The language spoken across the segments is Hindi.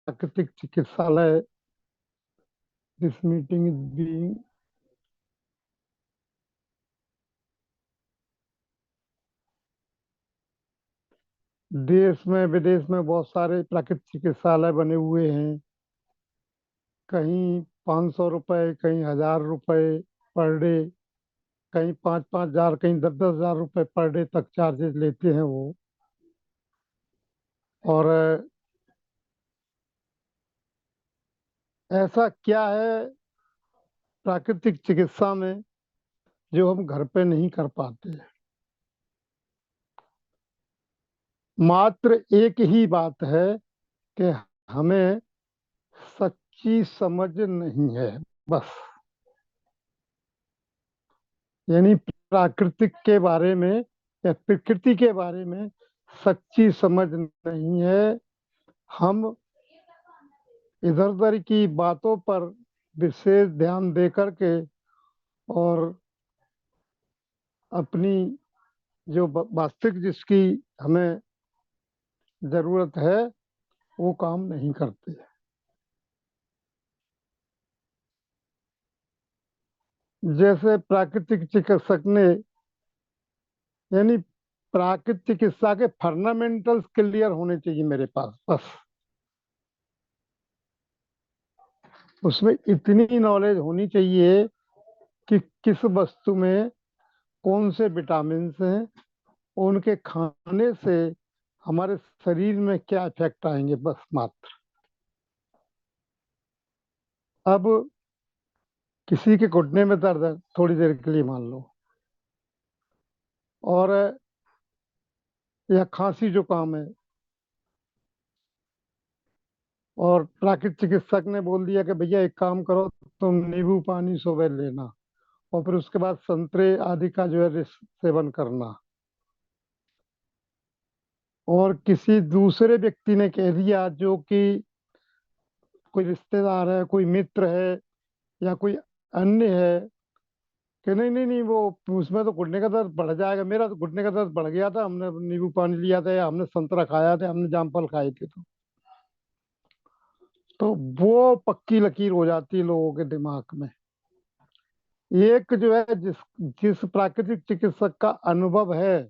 प्राकृतिक चिकित्सालय, दिस मीटिंग इज बीइंग देश में विदेश में बहुत सारे प्राकृतिक चिकित्सालय बने हुए हैं। कहीं 500 रुपये, कहीं 1000 रुपये पर डे, कहीं 5-5 हजार, कहीं 10-10 हजार रुपये पर डे तक चार्जेस लेते हैं वो। और ऐसा क्या है प्राकृतिक चिकित्सा में जो हम घर पे नहीं कर पाते? मात्र एक ही बात है कि हमें सच्ची समझ नहीं है, बस। यानी प्राकृतिक के बारे में या प्रकृति के बारे में सच्ची समझ नहीं है। हम इधर उधर की बातों पर विशेष ध्यान दे करके और अपनी जो वास्तविक जिसकी हमें जरूरत है वो काम नहीं करते। जैसे प्राकृतिक चिकित्सक ने, यानी प्राकृतिक चिकित्सा के फंडामेंटल्स क्लियर होने चाहिए मेरे पास, बस। उसमें इतनी नॉलेज होनी चाहिए कि किस वस्तु में कौन से विटामिन हैं, उनके खाने से हमारे शरीर में क्या इफेक्ट आएंगे, बस, मात्र। अब किसी के घुटने में दर्द है थोड़ी देर के लिए, मान लो, और या खांसी जुकाम है, और प्राकृतिक चिकित्सक ने बोल दिया कि भैया एक काम करो, तुम नींबू पानी सुबह लेना और फिर उसके बाद संतरे आदि का जो है सेवन करना। और किसी दूसरे व्यक्ति ने कह दिया, जो कि कोई रिश्तेदार है, कोई मित्र है, या कोई अन्य है, कि नहीं नहीं नहीं, वो उसमें तो घुटने का दर्द बढ़ जाएगा, मेरा तो घुटने का दर्द बढ़ गया था, हमने नींबू पानी लिया था, या हमने संतरा खाया था, हमने जामफल खाए थे, तो वो पक्की लकीर हो जाती है लोगों के दिमाग में। एक जो है, जिस जिस प्राकृतिक चिकित्सक का अनुभव है,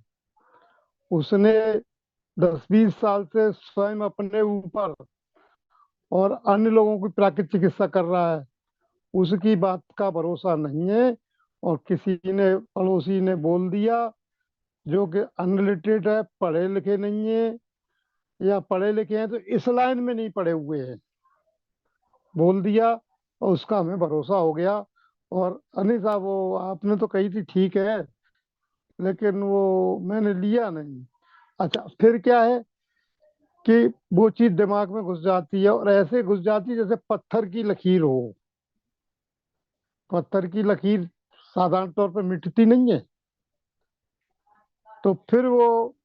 उसने 10-20 साल से स्वयं अपने ऊपर और अन्य लोगों की प्राकृतिक चिकित्सा कर रहा है, उसकी बात का भरोसा नहीं है। और किसी ने, पड़ोसी ने बोल दिया, जो कि अनरिलेटेड है, पढ़े लिखे नहीं है, या पढ़े लिखे हैं तो इस लाइन में नहीं पढ़े हुए हैं, बोल दिया और उसका हमें भरोसा हो गया। और अनिल साहब, वो आपने तो कही थी ठीक है, लेकिन वो मैंने लिया नहीं। अच्छा, फिर क्या है कि वो चीज दिमाग में घुस जाती है, और ऐसे घुस जाती है जैसे पत्थर की लकीर हो। पत्थर की लकीर साधारण तौर पर मिटती नहीं है, तो फिर वो,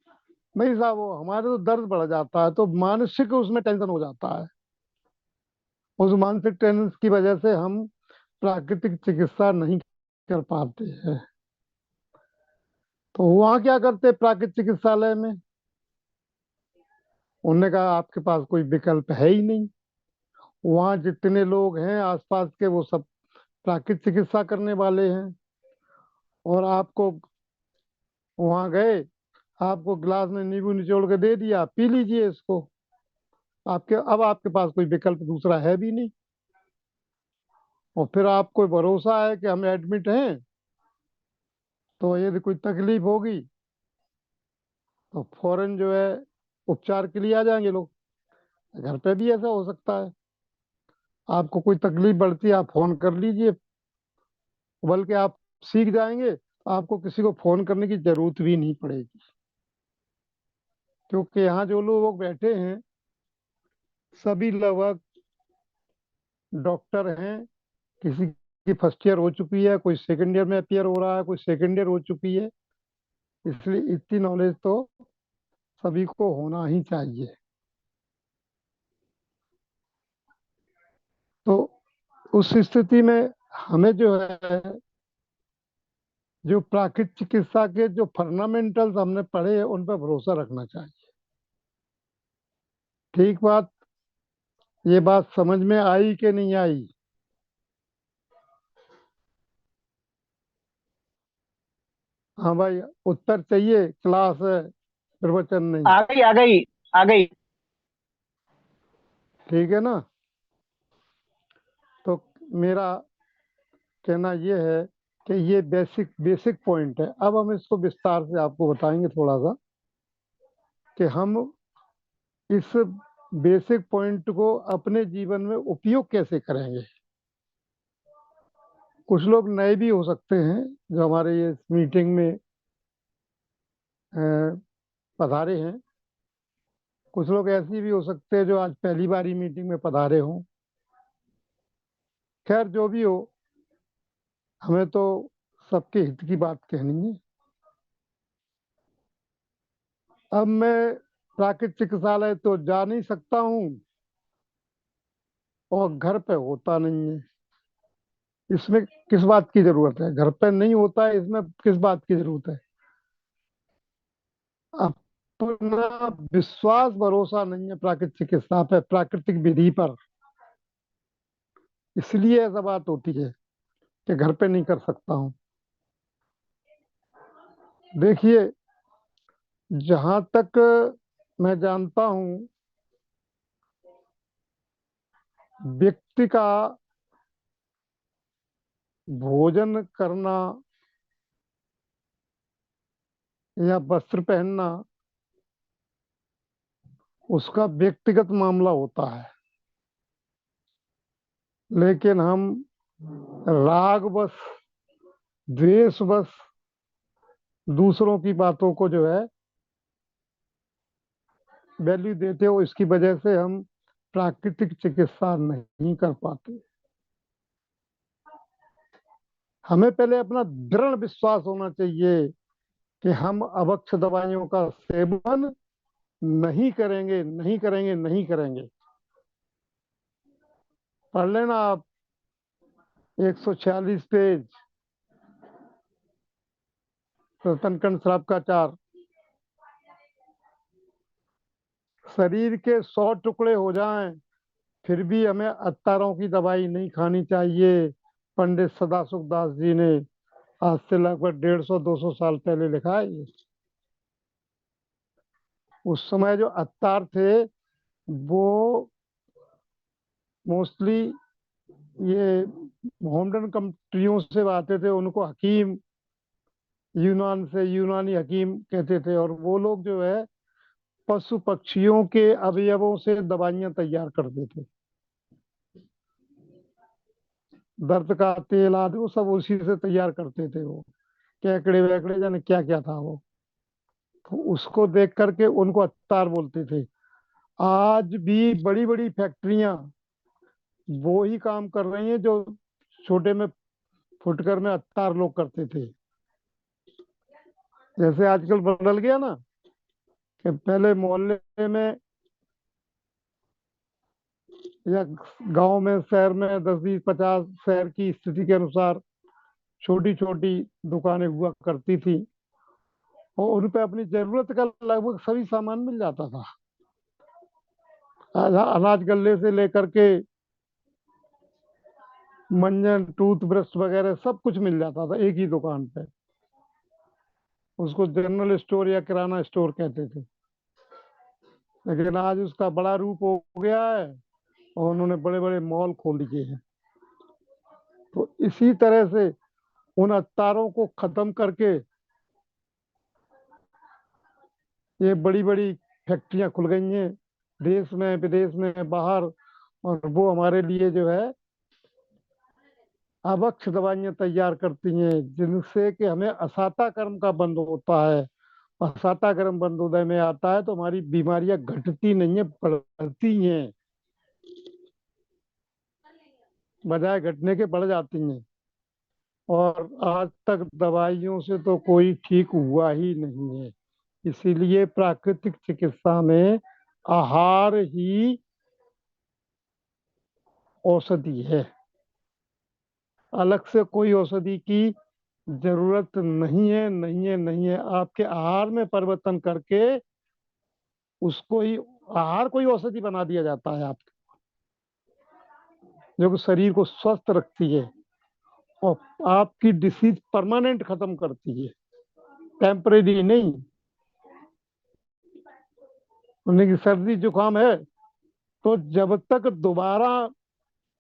नहीं साहब, वो हमारे तो दर्द बढ़ जाता है, तो मानसिक उसमें टेंशन हो जाता है। उस मानसिक टेंशन की वजह से हम प्राकृतिक चिकित्सा नहीं कर पाते हैं। तो वहाँ क्या करते प्राकृतिक चिकित्सालय में? उन्होंने कहा आपके पास कोई विकल्प है ही नहीं। वहाँ जितने लोग हैं आसपास के, वो सब प्राकृतिक चिकित्सा करने वाले हैं। और आपको वहाँ गए, आपको गिलास में नींबू निचोड़ के दे दिया, पी लीजिए इसको। अब आपके पास कोई विकल्प दूसरा है भी नहीं। और फिर आपको भरोसा है कि हम एडमिट हैं, तो यदि कोई तकलीफ होगी तो फौरन जो है उपचार के लिए आ जाएंगे लोग। घर पे भी ऐसा हो सकता है, आपको कोई तकलीफ बढ़ती है, आप फोन कर लीजिए, बल्कि आप सीख जाएंगे, आपको किसी को फोन करने की जरूरत भी नहीं पड़ेगी। क्योंकि यहाँ जो लोग बैठे हैं सभी लगभग डॉक्टर हैं। किसी की फर्स्ट ईयर हो चुकी है, कोई सेकंड ईयर में अपियर हो रहा है, कोई सेकंड ईयर हो चुकी है। इसलिए इतनी नॉलेज तो सभी को होना ही चाहिए। तो उस स्थिति में हमें जो है, जो प्राकृतिक चिकित्सा के जो फंडामेंटल्स हमने पढ़े हैं उन पर भरोसा रखना चाहिए। ठीक बात। ये बात समझ में आई कि नहीं आई? हाँ भाई, उत्तर चाहिए, क्लास है, प्रवचन नहीं। आ गई आ गई आ गई। ठीक है ना? तो मेरा कहना ये है कि ये बेसिक बेसिक पॉइंट है। अब हम इसको विस्तार से आपको बताएंगे थोड़ा सा, कि हम इस बेसिक पॉइंट को अपने जीवन में उपयोग कैसे करेंगे। कुछ लोग नए भी हो सकते हैं जो हमारे ये मीटिंग में अ, पधारे हैं। कुछ लोग ऐसे भी हो सकते हैं जो आज पहली बार ही मीटिंग में पधारे हों। खैर, जो भी हो, हमें तो सबके हित की बात कहनी है। अब मैं प्राकृतिक चिकित्सालय तो जा नहीं सकता हूँ, और घर पे होता नहीं है। इसमें किस बात की जरूरत है? घर पे नहीं होता है, इसमें किस बात की जरूरत है? अपना विश्वास भरोसा नहीं है प्राकृतिक चिकित्सा पे, प्राकृतिक विधि पर। इसलिए ऐसा बात होती है कि घर पे नहीं कर सकता हूँ। देखिए, जहां तक मैं जानता हूँ, व्यक्ति का भोजन करना या वस्त्र पहनना उसका व्यक्तिगत मामला होता है। लेकिन हम राग बस, द्वेष बस दूसरों की बातों को जो है वैल्यू देते हो, इसकी वजह से हम प्राकृतिक चिकित्सा नहीं कर पाते। हमें पहले अपना दृढ़ विश्वास होना चाहिए कि हम अभक्ष दवाइयों का सेवन नहीं करेंगे, नहीं करेंगे, नहीं करेंगे। पढ़ लेना आप 146 पेज, रतनकंड श्राप का 4। शरीर के 100 टुकड़े हो जाएं, फिर भी हमें अत्तारों की दवाई नहीं खानी चाहिए। पंडित सदाशिव दास जी ने आज से लगभग 150-200 साल पहले लिखा है ये। उस समय जो अत्तार थे, वो मोस्टली ये मोहम्मडन कंट्रियों से आते थे। उनको हकीम, यूनान से, यूनानी हकीम कहते थे। और वो लोग जो है पशु पक्षियों के अवयवों से दवाइयां तैयार करते थे। दर्द का तेल आदि वो सब उसी से तैयार करते थे। वो केकड़े वेकड़े जाने क्या क्या था वो। तो उसको देख करके उनको अत्तार बोलते थे। आज भी बड़ी बड़ी फैक्ट्रियां वो ही काम कर रही हैं जो छोटे में फुटकर में अत्तार लोग करते थे। जैसे आजकल बदल गया ना, कि पहले मोहल्ले में या गांव में, शहर में 10-20-50 शहर की स्थिति के अनुसार छोटी छोटी दुकानें हुआ करती थी, और उन पे अपनी जरूरत का लगभग सभी सामान मिल जाता था। अनाज गल्ले से लेकर के मंजन, टूथब्रश वगैरह सब कुछ मिल जाता था एक ही दुकान पे। उसको जनरल स्टोर या किराना स्टोर कहते थे। लेकिन आज उसका बड़ा रूप हो गया है, और उन्होंने बड़े बड़े मॉल खोल दिए हैं। तो इसी तरह से उन अत्तारों को खत्म करके ये बड़ी बड़ी फैक्ट्रियां खुल गई हैं, देश में, विदेश में, बाहर। और वो हमारे लिए जो है अभक्ष दवाइयां तैयार करती हैं, जिनसे कि हमें असाता कर्म का बंध होता है। असाता कर्म बंद उदय में आता है तो हमारी बीमारियां घटती नहीं है, बढ़ती हैं। बजाय घटने के बढ़ जाती हैं। और आज तक दवाइयों से तो कोई ठीक हुआ ही नहीं है। इसीलिए प्राकृतिक चिकित्सा में आहार ही औषधि है। अलग से कोई औषधि की जरूरत नहीं है, नहीं है, नहीं है। आपके आहार में परिवर्तन करके उसको ही आहार को ही औषधि बना दिया जाता है आपके। जो कि शरीर को स्वस्थ रखती है और आपकी डिसीज परमानेंट खत्म करती है, टेम्परेरी नहीं। उन्हें की सर्दी जुकाम है तो जब तक दोबारा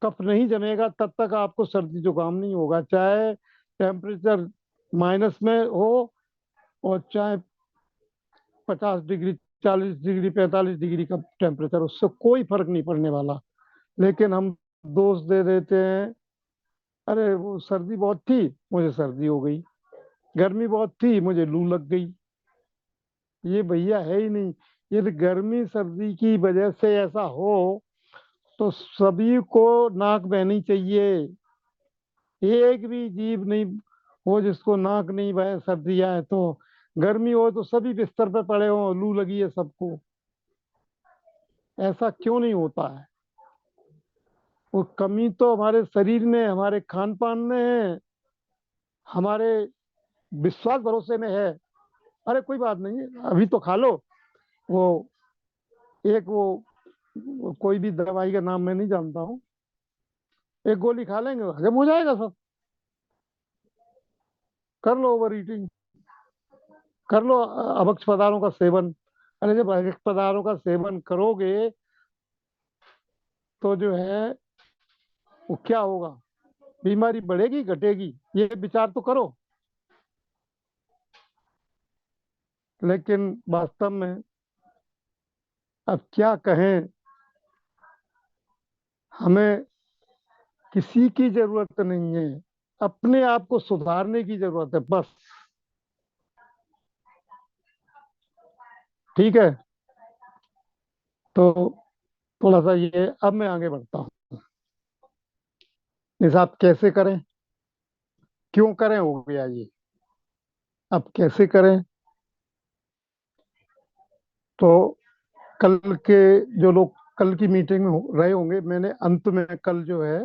कफ नहीं जमेगा तब तक आपको सर्दी जुकाम नहीं होगा, चाहे टेम्परेचर माइनस में हो और चाहे 50 डिग्री, 40 डिग्री, 45 डिग्री का टेम्परेचर, उससे कोई फर्क नहीं पड़ने वाला। लेकिन हम दोष दे देते हैं, अरे वो सर्दी बहुत थी मुझे सर्दी हो गई, गर्मी बहुत थी मुझे लू लग गई। ये भैया है ही नहीं। यदि गर्मी सर्दी की वजह से ऐसा हो तो सभी को नाक बहनी चाहिए। एक भी जीव नहीं हो जिसको नाक नहीं बहे सर्दी आए तो। गर्मी हो तो सभी बिस्तर पे पड़े हो, लू लगी है सबको। ऐसा क्यों नहीं होता है? वो कमी तो हमारे शरीर में, हमारे खान पान में है, हमारे विश्वास भरोसे में है। अरे कोई बात नहीं, अभी तो खा लो। वो एक वो कोई भी दवाई का नाम मैं नहीं जानता हूँ, एक गोली खा लेंगे हजम हो जाएगा सब। कर लो ओवर ईटिंग, कर लो अभक्ष पदार्थों का सेवन। अरे जब अभक्ष पदार्थों का सेवन करोगे तो जो है वो क्या होगा, बीमारी बढ़ेगी घटेगी, ये विचार तो करो। लेकिन वास्तव में अब क्या कहें, हमें किसी की जरूरत नहीं है, अपने आप को सुधारने की जरूरत है बस। ठीक है, तो थोड़ा सा ये, अब मैं आगे बढ़ता हूँ। निसाब कैसे करें, क्यों करें, हो गया ये। अब कैसे करें, तो कल के जो लोग कल की मीटिंग में रहे होंगे, मैंने अंत में कल जो है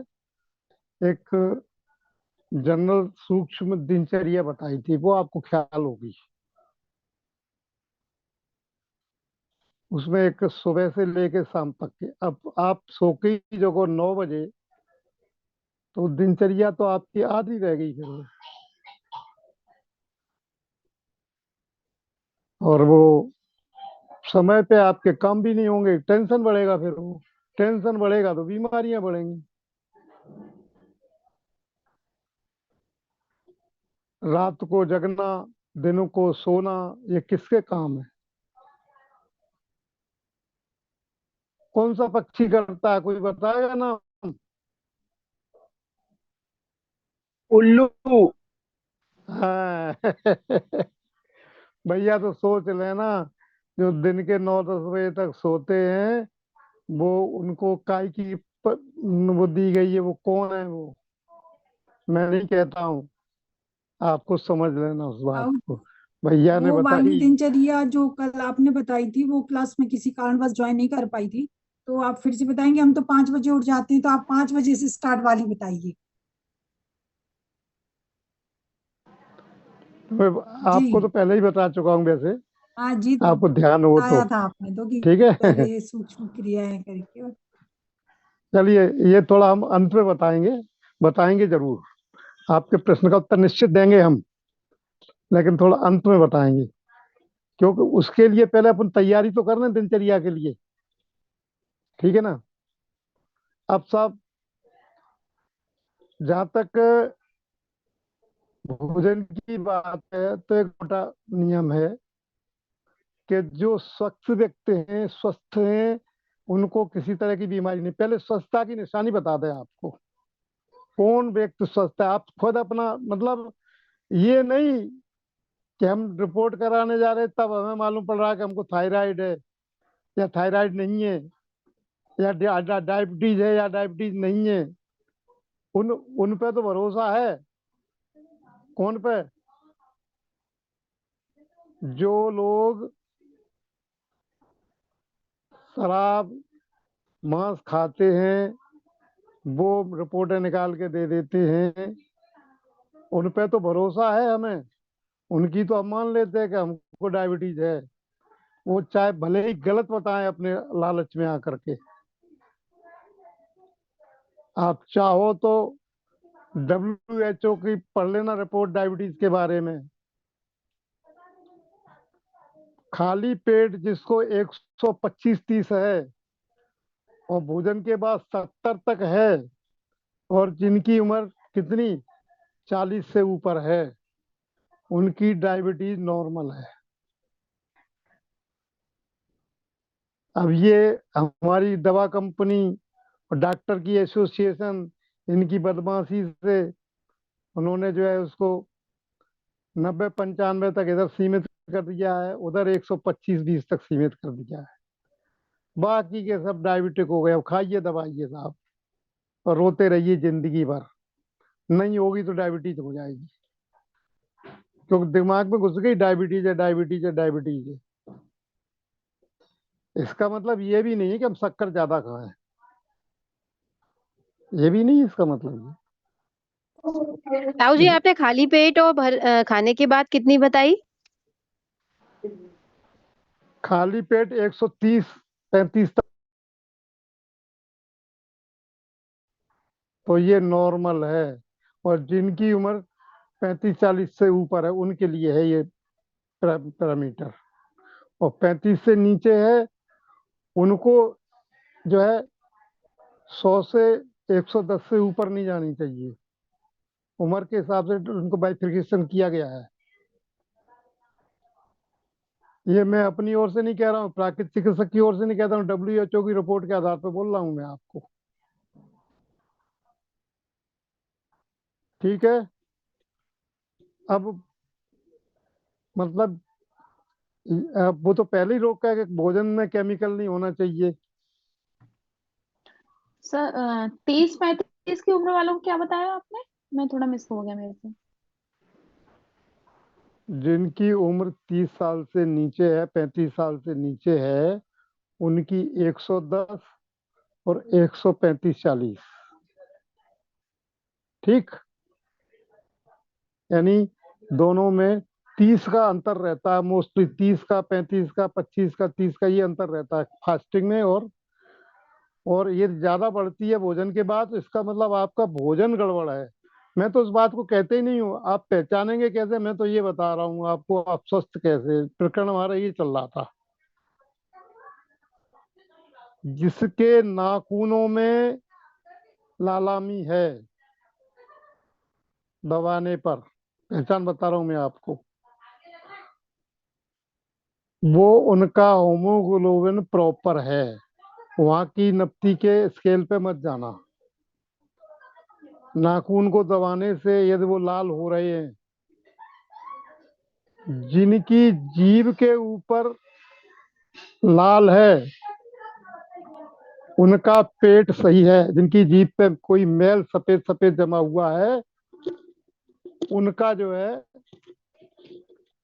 एक जनरल सूक्ष्म दिनचर्या बताई थी, वो आपको ख्याल होगी। उसमें एक सुबह से लेके शाम तक के, अब आप सो के ही जगो 9 बजे, तो दिनचर्या तो आपकी आधी रह गई फिर। और वो समय पे आपके काम भी नहीं होंगे, टेंशन बढ़ेगा, फिर वो टेंशन बढ़ेगा तो बीमारियां बढ़ेंगी। रात को जगना, दिनों को सोना, ये किसके काम है? कौन सा पक्षी करता है, कोई बताएगा ना? उल्लू। हाँ। भैया तो सोच लेना, जो दिन के 9-10 बजे तक सोते हैं, वो उनको काय की वो दी गई है, वो कौन है वो? मैं नहीं कहता हूँ, आपको समझ लेना उस बात अब को, भैया ने वो वाली बताई। दिनचर्या जो कल आपने बताई थी वो क्लास में किसी कारणवश ज्वाइन नहीं कर पाई थी, तो आप फिर से बताएंगे? हम तो 5 बजे उठ जाते हैं, तो आप 5 बजे से स्टार्ट वाली बताइए। मैं आपको तो जी। पहले ही बता चुका हूँ वैसे, हाँ जी, तो आपको ध्यान हो तो। बताया था आपने तो कि ठीक है। करे सूक्ष्म क्रियाएं करके। चलिए, ये थोड़ा हम अंत में बताएंगे, बताएंगे जरूर। आपके प्रश्न का उत्तर निश्चित देंगे हम, लेकिन थोड़ा अंत में बताएंगे, क्योंकि उसके लिए पहले अपन तैयारी तो कर लें दिनचर्या के लिए। ठीक है ना? अब साहब, जहाँ तक भोजन की बात है तो एक मोटा नियम है कि जो स्वस्थ व्यक्ति हैं, स्वस्थ हैं, उनको किसी तरह की बीमारी नहीं। पहले स्वस्थता की निशानी बता दें आपको, कौन व्यक्ति स्वस्थ है। आप खुद अपना मतलब, ये नहीं कि हम रिपोर्ट कराने जा रहे हैं तब हमें मालूम पड़ रहा है कि हमको थायराइड है या थायराइड नहीं है, या डायबिटीज है या डायबिटीज नहीं है। उन उन पे तो भरोसा है। कौन पे? जो लोग शराब मांस खाते हैं, वो रिपोर्टें निकाल के दे देते हैं, उन पे तो भरोसा है हमें। उनकी तो हम मान लेते हैं कि हमको डायबिटीज है, वो चाहे भले ही गलत बताएं अपने लालच में आकर के। आप चाहो तो WHO की पढ़ लेना रिपोर्ट डायबिटीज के बारे में। खाली पेट जिसको 125-30 है और भोजन के बाद 70 तक है, और जिनकी उम्र कितनी 40 से ऊपर है, उनकी डायबिटीज नॉर्मल है। अब ये हमारी दवा कंपनी और डॉक्टर की एसोसिएशन, इनकी बदमाशी से उन्होंने जो है उसको 90-95 तक इधर सीमित कर दिया है, उधर 125-20 तक सीमित कर दिया है। बाकी के सब डायबिटिक हो गए। अब खाइए दवाइए साहब और रोते रहिए जिंदगी भर। नहीं होगी तो डायबिटीज हो जाएगी, क्योंकि दिमाग में घुस गई डायबिटीज है, डायबिटीज है, डायबिटीज है। इसका मतलब ये भी नहीं है कि हम शक्कर ज्यादा खाएं, ये भी नहीं इसका मतलब। ताऊ जी, आपने खाली पेट और खाने के बाद कितनी बताई? खाली पेट 130-35 तक तो ये नॉर्मल है, और जिनकी उम्र 35-40 से ऊपर है उनके लिए है ये पैरामीटर। और 35 से नीचे है उनको जो है 100 से 110 से ऊपर नहीं जानी चाहिए। उम्र के हिसाब से उनको बाइफिकेशन किया गया है। ये मैं अपनी ओर से नहीं कह रहा हूँ, प्राकृतिक चिकित्सक की ओर से नहीं कहता हूँ, WHO की रिपोर्ट के आधार पर बोल रहा हूँ मैं आपको। ठीक है। अब मतलब अब वो तो पहले ही रोका है कि भोजन में केमिकल नहीं होना चाहिए। सर 30-35 की उम्र वालों को क्या बताया आपने? मैं थोड़ा मिस हो गया मेरे से। जिनकी उम्र 30 साल से नीचे है, 35 साल से नीचे है, उनकी 110 और 135-40। ठीक, यानी दोनों में 30 का अंतर रहता है मोस्टली। 30 का, 35 का, 25 का, 30 का, ये अंतर रहता है फास्टिंग में। और ये ज्यादा बढ़ती है भोजन के बाद, तो इसका मतलब आपका भोजन गड़बड़ है। मैं तो उस बात को कहते ही नहीं हूँ। आप पहचानेंगे कैसे, मैं तो ये बता रहा हूँ आपको, आप स्वस्थ कैसे। प्रकरण हमारा ये चल रहा था। जिसके नाखूनों में लालामी है दबाने पर, पहचान बता रहा हूं मैं आपको, वो उनका होमोग्लोबिन प्रॉपर है। वहां की नपती के स्केल पे मत जाना। नाखून को दबाने से यदि वो लाल हो रहे हैं, जिनकी जीभ के ऊपर लाल है उनका पेट सही है। जिनकी जीभ पे कोई मैल सफेद सफेद जमा हुआ है, उनका जो है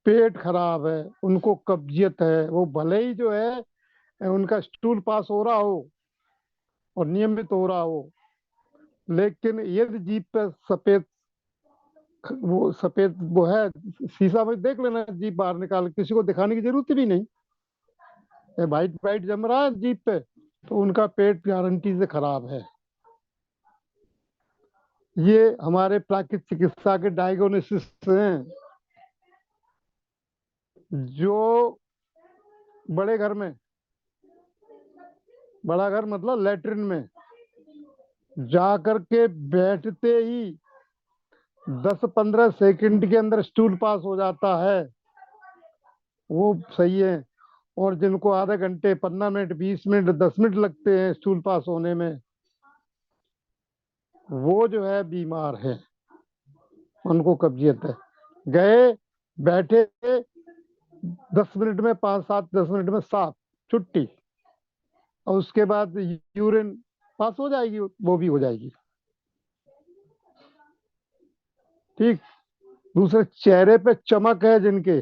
पेट खराब है, उनको कब्जियत है। वो भले ही जो है उनका स्टूल पास हो रहा हो और नियमित हो रहा हो, लेकिन यदि जीभ पे सफेद, वो सफेद वो है, शीशा में देख लेना, जीभ बाहर निकाल, किसी को दिखाने की जरूरत भी नहीं, वाइट वाइट जम रहा है जीभ पे, तो उनका पेट गारंटी से खराब है। ये हमारे प्राकृतिक चिकित्सा के डायग्नोसिस हैं। जो बड़े घर में, बड़ा घर मतलब लेटरिन में जा करके बैठते ही 10-15 सेकंड के अंदर स्टूल पास हो जाता है, वो सही है। और जिनको आधे घंटे, 15 मिनट, 20 मिनट, 10 मिनट लगते हैं स्टूल पास होने में, वो जो है बीमार है, उनको कब्जियत है। गए, बैठे, 10 मिनट में, 5-7-10 मिनट में साफ छुट्टी, और उसके बाद यूरिन पास हो जाएगी, वो भी हो जाएगी। ठीक। दूसरे, चेहरे पे चमक है जिनके,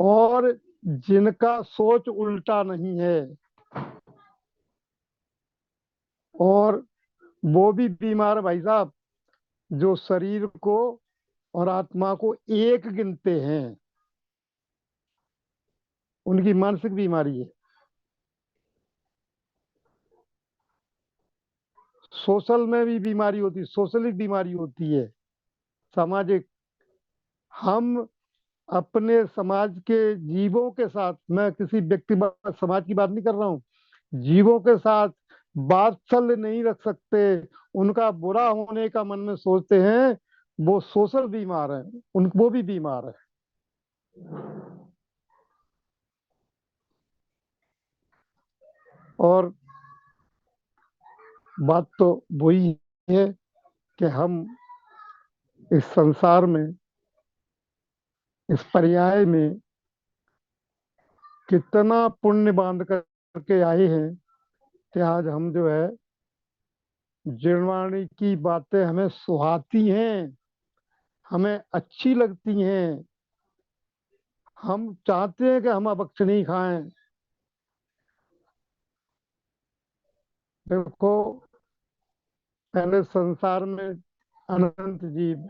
और जिनका सोच उल्टा नहीं है, और वो भी बीमार है भाई साहब, जो शरीर को और आत्मा को एक गिनते हैं, उनकी मानसिक बीमारी है। सोशल में भी बीमारी होती है, सोशलिक बीमारी होती है, सामाजिक। हम अपने समाज के जीवों के साथ, मैं किसी व्यक्ति समाज की बात नहीं कर रहा हूँ, जीवों के साथ वात्सल्य नहीं रख सकते, उनका बुरा होने का मन में सोचते हैं, वो सोशल बीमार है, वो भी बीमार है। और बात तो वही है कि हम इस संसार में, इस पर्याय में कितना पुण्य बांध करके आए हैं कि आज हम जो है, जिनवाणी की बातें हमें सुहाती हैं, हमें अच्छी लगती हैं, हम चाहते हैं कि हम अभक्ष नहीं खाएं। देखो, पहले संसार में अनंत जीव,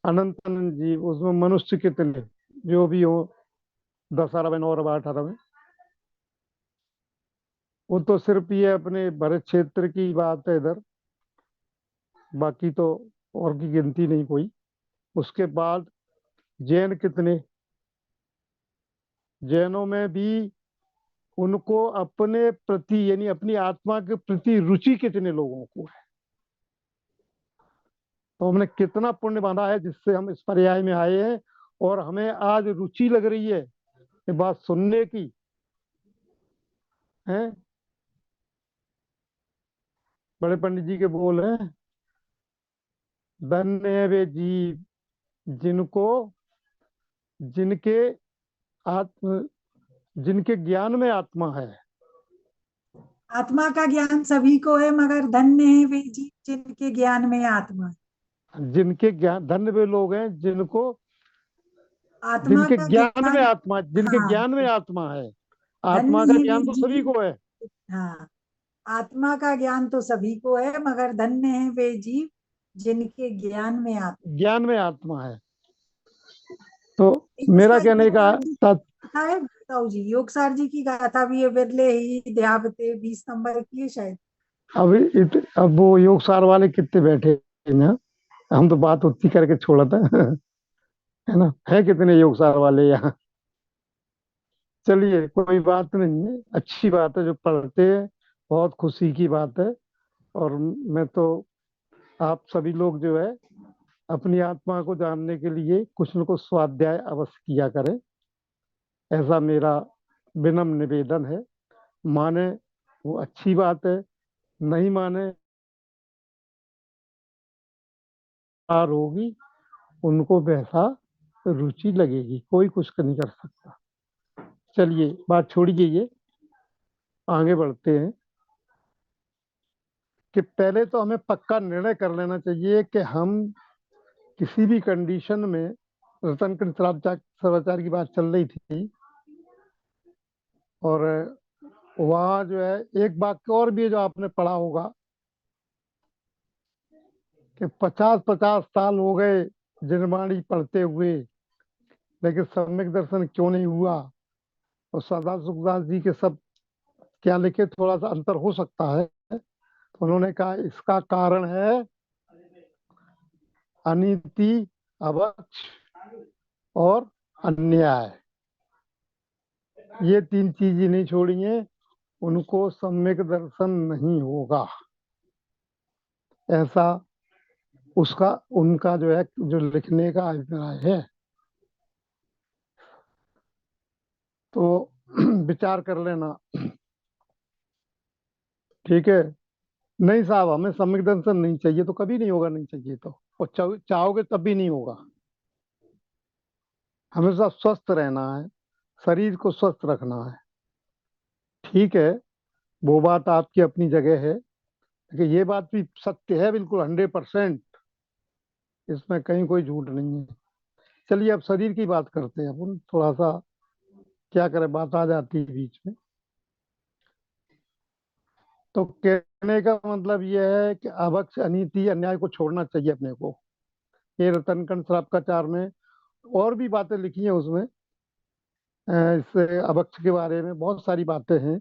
अनंत अनंत जीव, उसमें मनुष्य कितने जो भी हो, 10 अरब 9 अरब 8 अरब, वो तो सिर्फ ये अपने भरत क्षेत्र की बात है इधर, बाकी तो और की गिनती नहीं कोई। उसके बाद जैन कितने, जैनों में भी उनको अपने प्रति, यानी अपनी आत्मा के प्रति रुचि कितने लोगों को है। तो हमने कितना पुण्य बांधा है जिससे हम इस पर्याय में आए हैं, और हमें आज रुचि लग रही है ये बात सुनने की है। बड़े पंडित जी के बोल हैं, धन्य है वे जीव जिनको, जिनके आत्म, जिनके ज्ञान में आत्मा है। आत्मा का ज्ञान सभी को है, मगर धन्य है वे जीव जिनके ज्ञान में आत्मा है। जिनके ज्ञान, धन्य वे लोग हैं जिनको, आत्मा जिनके का ज्ञान में ज्ञान, आत्मा, जिनके हाँ, ज्ञान में आत्मा है। आत्मा धन्य का है वे ज्ञान तो सभी जीव, को है। हाँ, आत्मा का ज्ञान तो सभी को है, मगर धन्य है वे जीव जिनके ज्ञान में आत्मा ज्ञान में आत्मा है। तो है। मेरा उसका कहने का गाथा है ताऊ जी, योगसार जी की गाथा भी है, बिरले ही ध्यावते 20 नंबर की है शायद। अब वो योग सार वाले कितने बैठे हैं ना, हम तो बात उतनी करके छोड़ा था है ना, है कितने योग सार वाले यहाँ। चलिए, कोई बात नहीं है, अच्छी बात है जो पढ़ते हैं, बहुत खुशी की बात है। और मैं तो, आप सभी लोग जो है अपनी आत्मा को जानने के लिए कुछ न कुछ स्वाध्याय अवश्य किया करें, ऐसा मेरा विनम्र निवेदन है। माने वो अच्छी बात है, नहीं माने पार होगी, उनको वैसा रुचि लगेगी, कोई कुछ नहीं कर सकता। चलिए, बात छोड़िए, ये आगे बढ़ते हैं कि पहले तो हमें पक्का निर्णय कर लेना चाहिए कि हम किसी भी कंडीशन में, रतन सदाचार की बात चल रही थी, और वहाँ जो है एक वाक्य और भी है जो आपने पढ़ा होगा कि 50-50 साल हो गए जिनवाणी पढ़ते हुए, लेकिन सम्यक दर्शन क्यों नहीं हुआ। और सदा सुखदास जी के सब क्या लिखे, थोड़ा सा अंतर हो सकता है, तो उन्होंने कहा इसका कारण है अनीति, अवक्ष और अन्याय। ये 3 चीजें नहीं छोड़िए, उनको सम्यक दर्शन नहीं होगा, ऐसा उसका, उनका जो है, जो लिखने का अभिप्राय है। तो विचार कर लेना, ठीक है। नहीं साहब, हमें सम्यक दर्शन नहीं चाहिए, तो कभी नहीं होगा, नहीं चाहिए तो, और चाहोगे तब भी नहीं होगा। हमेशा स्वस्थ रहना है, शरीर को स्वस्थ रखना है, ठीक है। वो बात आपकी अपनी जगह है, लेकिन ये बात भी सत्य है बिल्कुल 100%, इसमें कहीं कोई झूठ नहीं है। चलिए, अब शरीर की बात करते हैं अपन, थोड़ा सा क्या करें, बात आ जाती है बीच में। तो कहने का मतलब यह है कि अभक्ष, अनीति, अन्याय को छोड़ना चाहिए अपने को। ये रतनकंड श्रावकाचार में और भी बातें लिखी हैं, उसमें इस अभक्ष के बारे में बहुत सारी बातें हैं।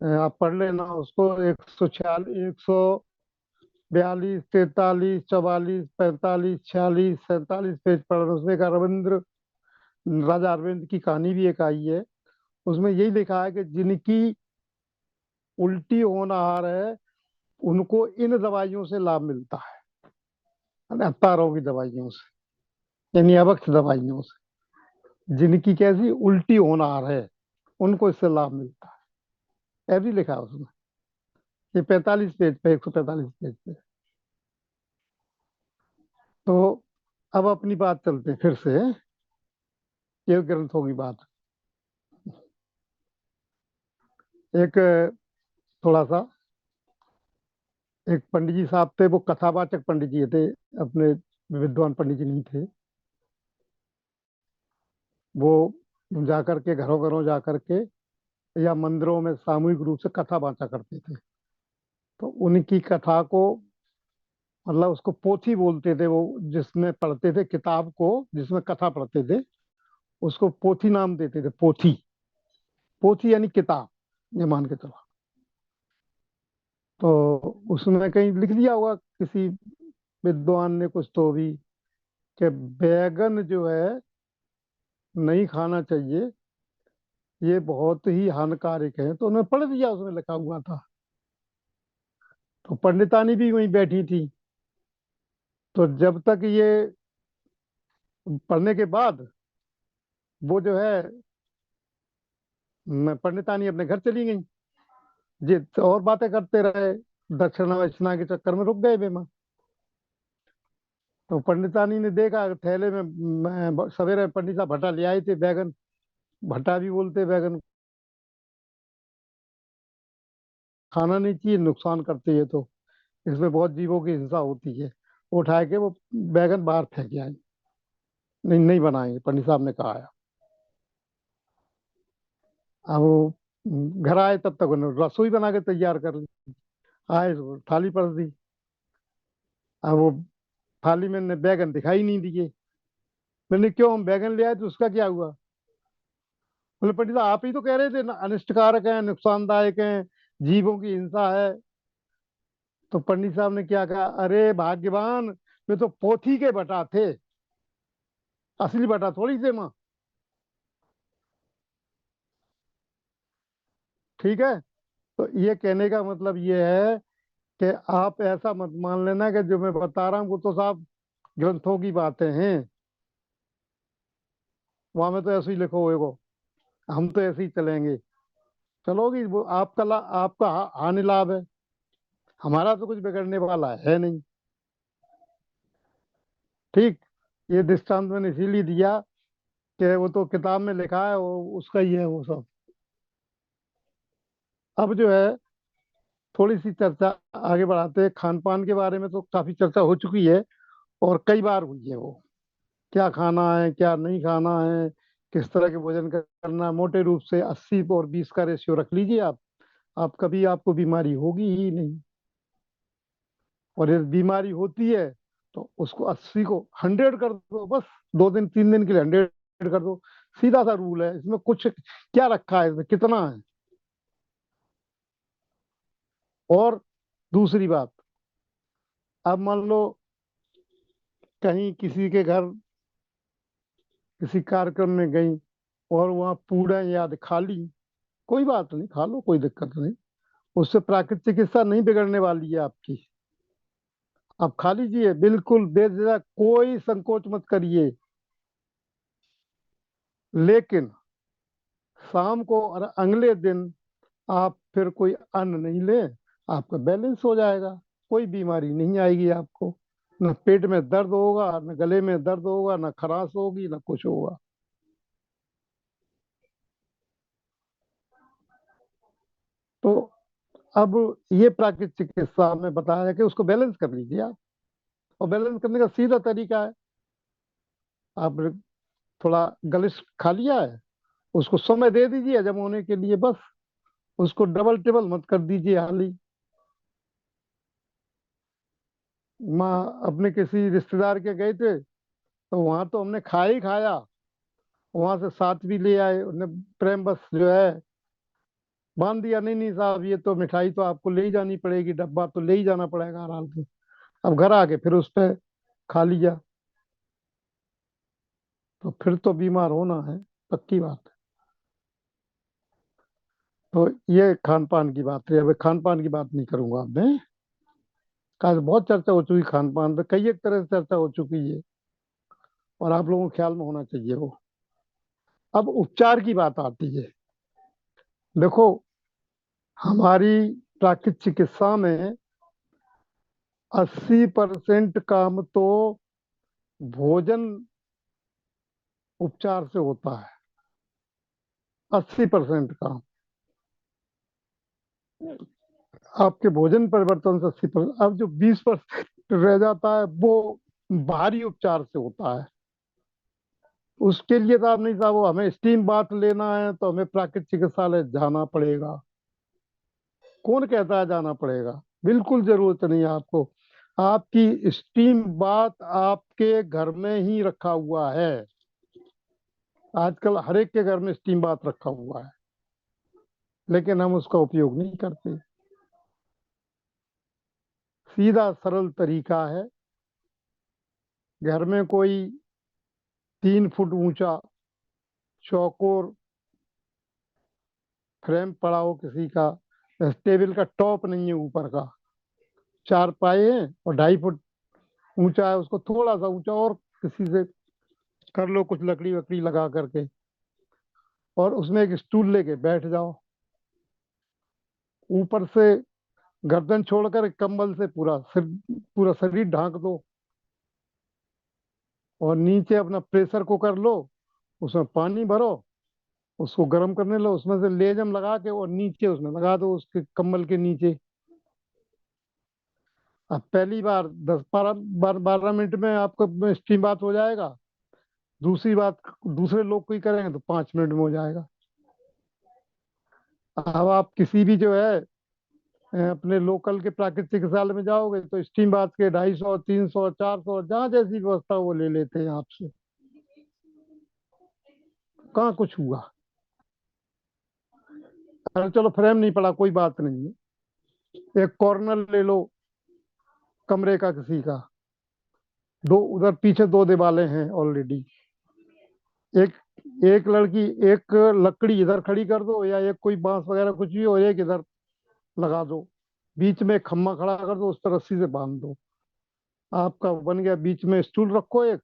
आप पढ़ लेना उसको। 146, 142, 43, 44, 45, 46, 47 पेज पढ़ रहे। उसमें एक अरविंद, राजा अरविंद की कहानी भी एक आई है। उसमें यही लिखा है कि जिनकी उल्टी होना आ रहा है उनको इन दवाइयों से लाभ मिलता है, अवतारों की दवाइयों से, यानी अवक्ष दवाइयों से। जिनकी कैसी उल्टी होना आ रहा है उनको इससे लाभ मिलता है, ऐसे लिखा है उसमें। ये 45 पेज पे, 145 पेज पे। तो अब अपनी बात चलते हैं फिर से, ये ग्रंथों की बात। एक थोड़ा सा, एक पंडित जी साहब थे, वो कथावाचक पंडित जी थे, अपने विद्वान पंडित जी नहीं थे। वो जाकर के घरों घरों जाकर के या मंदिरों में सामूहिक रूप से कथा बांटा करते थे। तो उनकी कथा को, मतलब उसको पोथी बोलते थे, वो जिसमें पढ़ते थे किताब को, जिसमें कथा पढ़ते थे उसको पोथी नाम देते थे। पोथी, पोथी यानी किताब, ये मान के चलो। तो उसमें कहीं लिख दिया होगा किसी विद्वान ने कुछ तो भी, कि बैगन जो है नहीं खाना चाहिए, ये बहुत ही हानिकारक है। तो उन्होंने पढ़ दिया, उसमें लिखा हुआ था। तो पंडितानी भी वहीं बैठी थी। तो जब तक ये पढ़ने के बाद वो जो है, मैं पंडितानी अपने घर चली गई, जी तो और बातें करते रहे, दक्षिणा वक्षिणा के चक्कर में रुक गए बेमा। तो पंडितानी ने देखा थैले में, मैं सवेरे पंडित साहब भट्टा ले आए थे बैगन, भट्टा भी बोलते बैगन, खाना नहीं चाहिए, नुकसान करती है, तो इसमें बहुत जीवों की हिंसा होती है। वो उठा के वो बैगन बाहर फेंक आए, नहीं नहीं बनाएंगे, पंडित साहब ने कहा है। अब वो घर आए, तब तक उन्होंने रसोई बना के तैयार कर ली। आए तो थाली पड़ दी। अब वो थाली में ने बैगन दिखाई नहीं दिए। मैंने, क्यों, हम बैगन ले आए तो उसका क्या हुआ? बोले, पंडित साहब आप ही तो कह रहे थे ना, अनिष्टकारक है, नुकसानदायक है, जीवों की हिंसा है। तो पंडित साहब ने क्या कहा, अरे भाग्यवान, वे तो पोथी के बटा थे, असली बटा थोड़ी थे माँ। ठीक है। तो ये कहने का मतलब ये है कि आप ऐसा मत मान लेना कि जो मैं बता रहा हूँ वो तो साहब ग्रंथों की बातें हैं, वहां में तो ऐसे ही लिखो हुए को, हम तो ऐसे ही चलेंगे। चलोगी वो आपका आपका हानि लाभ है, हमारा तो कुछ बिगड़ने वाला है नहीं। ठीक। ये दृष्टांत मैंने इसीलिए दिया कि वो तो किताब में लिखा है, वो उसका ही है वो सब। अब जो है थोड़ी सी चर्चा आगे बढ़ाते हैं। खान पान के बारे में तो काफी चर्चा हो चुकी है, और कई बार हुई है वो, क्या खाना है क्या नहीं खाना है, किस तरह के भोजन करना है। मोटे रूप से 80 और 20 का रेशियो रख लीजिए आप कभी आपको बीमारी होगी ही नहीं। और यदि बीमारी होती है तो उसको 80 को 100 कर दो, बस 2 दिन 3 दिन के लिए 100 कर दो। सीधा सा रूल है, इसमें कुछ क्या रखा है, इसमें कितना है। और दूसरी बात, अब मान लो कहीं किसी के घर किसी कार्यक्रम में गई और वहां पूड़ा याद खा ली, कोई बात नहीं, खा लो, कोई दिक्कत नहीं। उससे प्राकृतिक चिकित्सा नहीं बिगड़ने वाली है आपकी। आप खा लीजिए, बिल्कुल बेझिझक, कोई संकोच मत करिए। लेकिन शाम को और अगले दिन आप फिर कोई अन्न नहीं लें, आपका बैलेंस हो जाएगा, कोई बीमारी नहीं आएगी आपको। न पेट में दर्द होगा, न गले में दर्द होगा, न खराश होगी, न कुछ होगा। तो अब ये प्राकृतिक चिकित्सा में बताया है कि उसको बैलेंस कर लीजिए आप। और बैलेंस करने का सीधा तरीका है, आप थोड़ा गलिश खा लिया है, उसको समय दे दीजिए हजम होने के लिए, बस। उसको डबल टेबल मत कर दीजिए हाली। माँ अपने किसी रिश्तेदार के गए थे, तो वहां तो हमने खाया ही खाया, वहां से साथ भी ले आए, उन्हें प्रेम बस जो है बांध दिया, नहीं नहीं साहब ये तो मिठाई तो आपको ले ही जानी पड़ेगी, डब्बा तो ले ही जाना पड़ेगा आराम से। अब घर आके फिर उस पे खा लिया, तो फिर तो बीमार होना है, पक्की बात है। तो ये खान पान की बात है। अब खान पान की बात नहीं करूंगा अब मैं, आज बहुत चर्चा हो चुकी खान पान पे, कई एक तरह से चर्चा हो चुकी है, और आप लोगों के ख्याल में होना चाहिए वो। अब उपचार की बात आती है। देखो, हमारी प्राकृतिक चिकित्सा में 80% काम तो भोजन उपचार से होता है। 80% काम आपके भोजन परिवर्तन से 80%। अब जो 20% रह जाता है वो बाहरी उपचार से होता है। उसके लिए साहब नहीं साहब, वो हमें स्टीम बाथ लेना है तो हमें प्राकृतिक चिकित्सालय जाना पड़ेगा। कौन कहता है जाना पड़ेगा? बिल्कुल जरूरत नहीं है आपको। आपकी स्टीम बाथ आपके घर में ही रखा हुआ है। आजकल हर एक के घर में स्टीम बाथ रखा हुआ है, लेकिन हम उसका उपयोग नहीं करते। सीधा सरल तरीका है, घर में कोई 3 फुट ऊंचा चौकोर फ्रेम पड़ा हो किसी का, टेबल का टॉप नहीं है ऊपर का, 4 पाए हैं और 2.5 फुट ऊंचा है, उसको थोड़ा सा ऊंचा और किसी से कर लो, कुछ लकड़ी वकड़ी लगा करके, और उसमें एक स्टूल लेके बैठ जाओ। ऊपर से गर्दन छोड़कर एक कंबल से पूरा शरीर ढांक दो, और नीचे अपना प्रेशर कुकर लो, उसमें पानी भरो, उसको गर्म करने लो, उसमें से लेजम लगा के और नीचे उसमें लगा दो, उसके कंबल के नीचे। अब पहली बार 10-12 मिनट में आपका स्टीम बात हो जाएगा। दूसरी बात दूसरे लोग कोई करेंगे तो 5 मिनट में हो जाएगा। अब आप किसी भी जो है अपने लोकल के प्राकृतिक चिकित्सालय में जाओगे तो स्टीम बाथ के 250, 300, 400, जहाँ जैसी व्यवस्था वो ले लेते हैं आपसे। कहाँ कुछ हुआ? अरे चलो फ्रेम नहीं पड़ा कोई बात नहीं है, एक कॉर्नर ले लो कमरे का किसी का, दो उधर पीछे 2 दीवारें हैं ऑलरेडी, एक एक लड़की एक लकड़ी इधर खड़ी कर दो, या एक कोई बांस वगैरह कुछ भी हो, एक इधर लगा दो, बीच में एक खम्मा खड़ा कर दो, उस पर रस्सी से बांध दो, आपका बन गया। बीच में स्टूल रखो एक,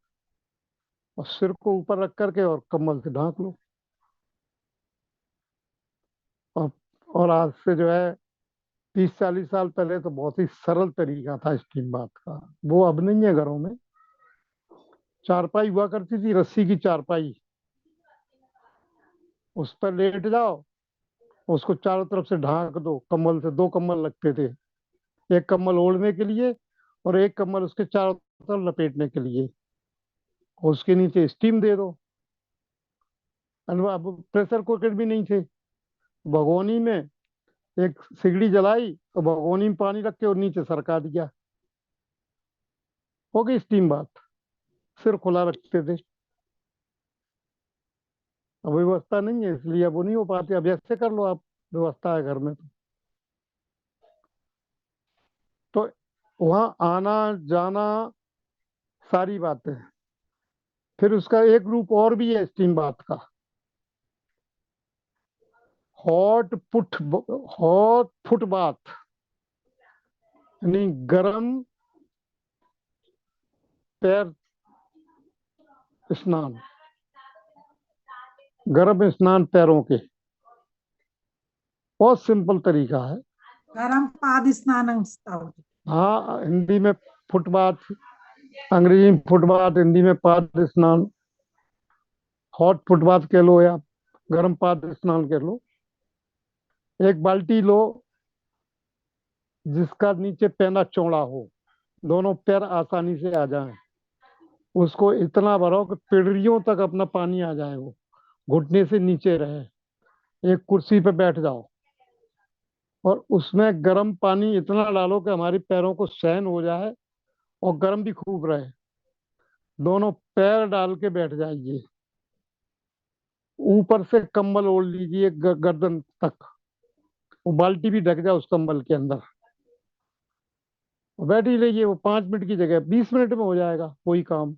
और सिर को ऊपर रख करके और कम्बल से ढांक लो। और, और आज से जो है 30-40 साल पहले तो बहुत ही सरल तरीका था स्टीम बाथ का, वो अब नहीं है घरों में। चारपाई हुआ करती थी, रस्सी की चारपाई, उस पर लेट जाओ, उसको चारों तरफ से ढांक दो कंबल से। 2 कंबल लगते थे, एक कंबल ओढ़ने के लिए और एक कंबल उसके चारों तरफ लपेटने के लिए, और उसके नीचे स्टीम दे दो। अब प्रेशर कुकर भी नहीं थे, भगोनी में एक सिगड़ी जलाई और भगोनी में पानी रख के और नीचे सरका दिया, हो गई स्टीम बात। सिर खुला रखते थे। अब व्यवस्था नहीं है इसलिए अब वो नहीं हो पाती। अब ऐसे कर लो आप, व्यवस्था है घर में तो वहाँ आना जाना सारी बातें। फिर उसका एक रूप और भी है स्टीम बाथ का, hot foot hot foot bath, यानी गर्म पैर स्नान, गर्म स्नान पैरों के। बहुत सिंपल तरीका है। गरम पाद स्नान ताऊ जी। हाँ, हिंदी में फुटबाथ, अंग्रेजी में फुटबाथ, हिंदी में पाद स्नान। हॉट फुटबाथ कह लो या गर्म पाद स्नान कह लो। एक बाल्टी लो जिसका नीचे पैना चौड़ा हो, दोनों पैर आसानी से आ जाएं, उसको इतना भरो कि पिड़रियों तक अपना पानी आ जाए, वो घुटने से नीचे रहे। एक कुर्सी पे बैठ जाओ और उसमें गर्म पानी इतना डालो कि हमारे पैरों को सहन हो जाए और गर्म भी खूब रहे। दोनों पैर डाल के बैठ जाइए, ऊपर से कंबल ओढ़ लीजिए गर्दन तक, वो बाल्टी भी ढक जाए उस कंबल के अंदर, बैठ ही रहिए। वो 5 मिनट की जगह 20 मिनट में हो जाएगा कोई काम।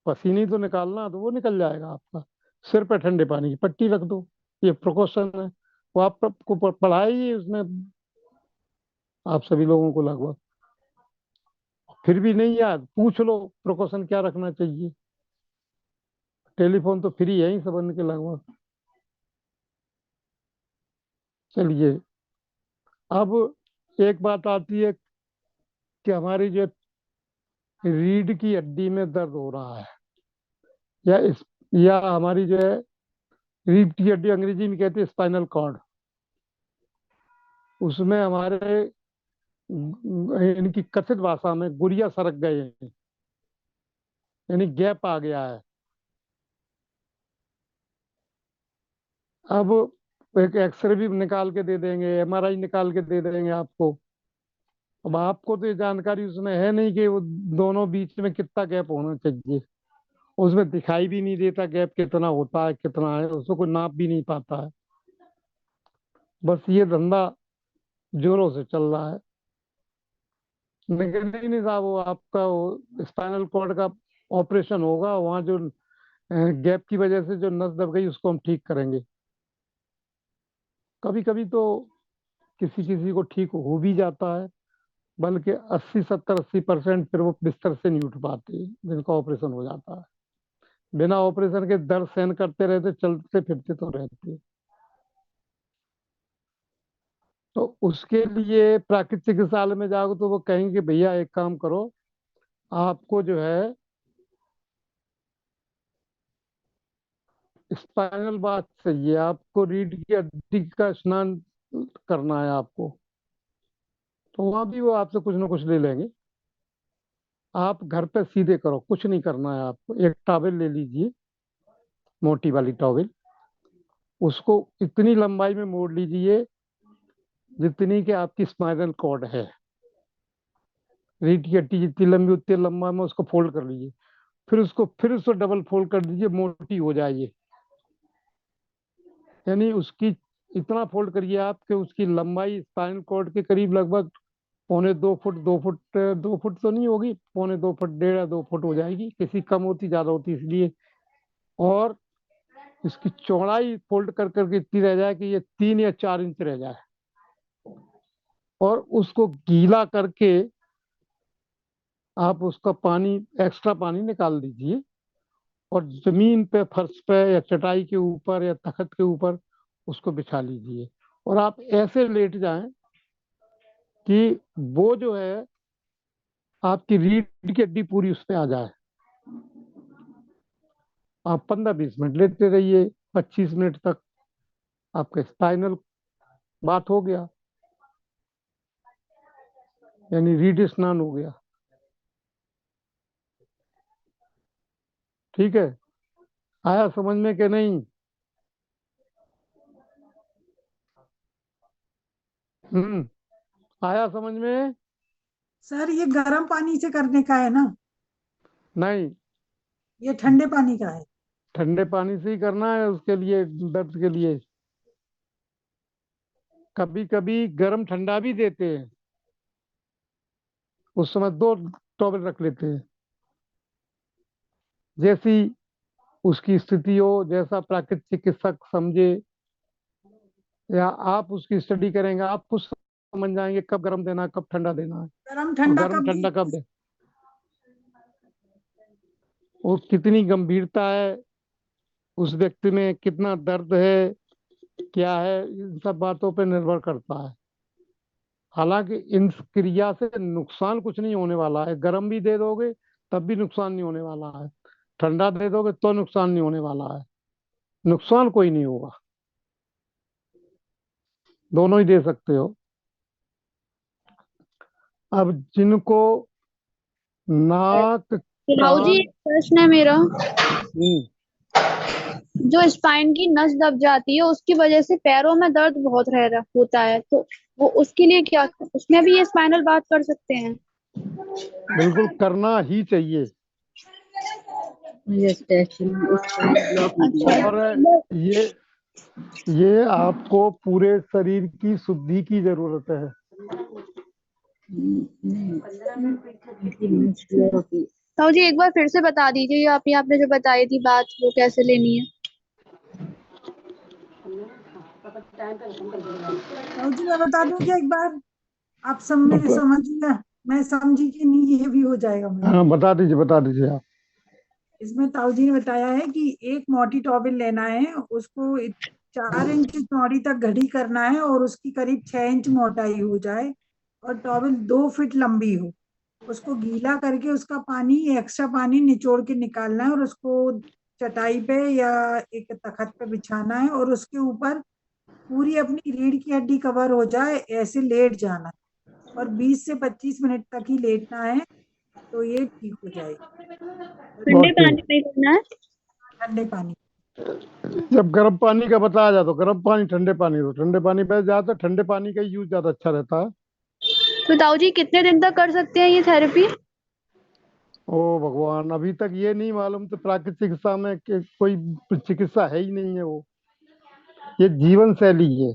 पसीने ही तो निकालना, तो वो निकल जाएगा आपका। सिर पे ठंडे पानी की पट्टी रख दो, ये प्रिकॉशन है। वो आपको पढ़ाई उसमें आप सभी लोगों को लगभग। फिर भी नहीं याद, पूछ लो प्रिकॉशन क्या रखना चाहिए। टेलीफोन तो फ्री है ही सबन के लगभग। चलिए, अब एक बात आती है कि हमारी जो रीढ़ की हड्डी में दर्द हो रहा है, या या हमारी जो है रीढ़ की हड्डी अंग्रेजी में कहते हैं स्पाइनल कॉर्ड, उसमें हमारे इनकी कथित भाषा में गुड़िया सरक गए हैं, यानी गैप आ गया है। अब एक एक्सरे भी निकाल के दे देंगे, एमआरआई निकाल के दे देंगे आपको। अब आपको तो ये जानकारी उसमें है नहीं कि वो दोनों बीच में कितना गैप होना चाहिए। उसमें दिखाई भी नहीं देता गैप कितना होता है, कितना है, उसको कोई नाप भी नहीं पाता है। बस ये धंधा जोरों से चल रहा है। लेकिन नहीं साहब, वो आपका वो स्पाइनल कॉर्ड का ऑपरेशन होगा, वहाँ जो गैप की वजह से जो नस दब गई उसको हम ठीक करेंगे। कभी कभी तो किसी किसी को ठीक हो भी जाता है, बल्कि 80-70-80% फिर वो बिस्तर से नहीं उठ पाते जिनका ऑपरेशन हो जाता है। बिना ऑपरेशन के दर्द सहन करते रहते, चलते फिरते तो रहते। तो उसके लिए प्राकृतिक चिकित्सालय में जाओगे तो वो कहेंगे भैया एक काम करो, आपको जो है स्पाइनल बाथ चाहिए, आपको रीढ़ की हड्डी का स्नान करना है आपको। तो वहां भी वो आपसे कुछ ना कुछ ले लेंगे। आप घर पे सीधे करो, कुछ नहीं करना है आपको। एक टॉवेल ले लीजिए, मोटी वाली टॉवेल, उसको इतनी लंबाई में मोड़ लीजिए जितनी कि आपकी स्पाइनल कॉर्ड है। रीढ़ की हड्डी जितनी लंबी उतनी लंबा में उसको फोल्ड कर लीजिए। फिर उसको डबल फोल्ड कर दीजिए, मोटी हो जाएगी। यानी उसकी इतना फोल्ड करिए आप कि उसकी लंबाई स्पाइनल कॉर्ड के करीब लगभग 1.25 फुट, 2 फुट, 2 फुट तो नहीं होगी, 1.25 फुट, 1.5 2 फुट हो जाएगी। किसी कम होती ज्यादा होती इसलिए। और इसकी चौड़ाई फोल्ड कर करके इतनी रह जाए कि ये 3 या 4 इंच रह जाए। और उसको गीला करके आप उसका पानी, एक्स्ट्रा पानी निकाल दीजिए, और जमीन पे, फर्श पे या चटाई के ऊपर या तख्त के ऊपर उसको बिछा लीजिए। और आप ऐसे लेट जाएं कि वो जो है आपकी रीढ़ की हड्डी पूरी उस पे आ जाए। आप 15-20 मिनट लेते रहिए, 25 मिनट तक आपका स्पाइनल बात हो गया, यानी रीढ़ स्नान हो गया। ठीक है, आया समझ में कि नहीं? आया समझ में? सर ये गर्म पानी से करने का है ना? नहीं, ये ठंडे पानी का है? ठंडे पानी से ही करना है उसके लिए, दर्द के लिए। कभी कभी गर्म ठंडा भी देते हैं, उस समय 2 टॉवल रख लेते हैं। जैसी उसकी स्थिति हो, जैसा प्राकृतिक चिकित्सक समझे, या आप उसकी स्टडी करेंगे, आप खुद समझ जाएंगे कब गर्म देना है, कब ठंडा देना है, गर्म और ठंडा गर्म कब ठंडा कब दे, और कितनी गंभीरता है उस व्यक्ति में, कितना दर्द है, क्या है, इन सब बातों पर निर्भर करता है। हालांकि इन क्रिया से नुकसान कुछ नहीं होने वाला है। गर्म भी दे दोगे तब भी नुकसान नहीं होने वाला है, ठंडा दे दोगे तो नुकसान नहीं होने वाला है। नुकसान कोई नहीं होगा, दोनों ही दे सकते हो। अब जिनको नाक, राहुल जी, कान, एक प्रश्न है मेरा। हम्म, जो स्पाइन की नस दब जाती है उसकी वजह से पैरों में दर्द बहुत रह रहा होता है, तो वो उसके लिए क्या, उसमें भी ये स्पाइनल बात कर सकते हैं? बिल्कुल करना ही चाहिए। अच्छा। और ये ये आपको पूरे शरीर की शुद्धि की जरूरत है। ताऊ जी एक बार फिर से बता दीजिए, ये आपने जो बताई थी बात, वो कैसे लेनी है? ताऊ जी मैं बता दूं क्या एक बार? आप समझ लिया, मैं समझी कि नहीं ये भी हो जाएगा मेरा। हाँ, बता दीजिए आप। इसमें ताऊ जी ने बताया है कि एक मोटी टॉवेल लेना है, उसको 4 इंच चौड़ी तक घड़ी करना है और उसकी करीब 6 इंच मोटाई हो जाए और टॉवेल 2 फीट लंबी हो। उसको गीला करके उसका पानी, एक्स्ट्रा पानी निचोड़ के निकालना है और उसको चटाई पे या एक तखत पे बिछाना है और उसके ऊपर पूरी अपनी रीढ़ की हड्डी कवर हो जाए ऐसे लेट जाना है और 20 से 25 मिनट तक ही लेटना है, तो ये ठीक हो जाएगी। ठंडे बहुत पानी ठीक। में ही करना है? ठंडे पानी। जब गर्म पानी का बताया जाए तो गर्म पानी, ठंडे पानी तो ठंडे पानी पे, ज्यादा ठंडे पानी का यूज ज्यादा अच्छा रहता है। तो ताऊ जी कितने दिन तक कर सकते हैं ये थेरेपी? ओ भगवान, अभी तक ये नहीं मालूम तो प्राकृतिक चिकित्सा में कि कोई चिकित्सा है ही नहीं है वो। ये जीवन शैली है।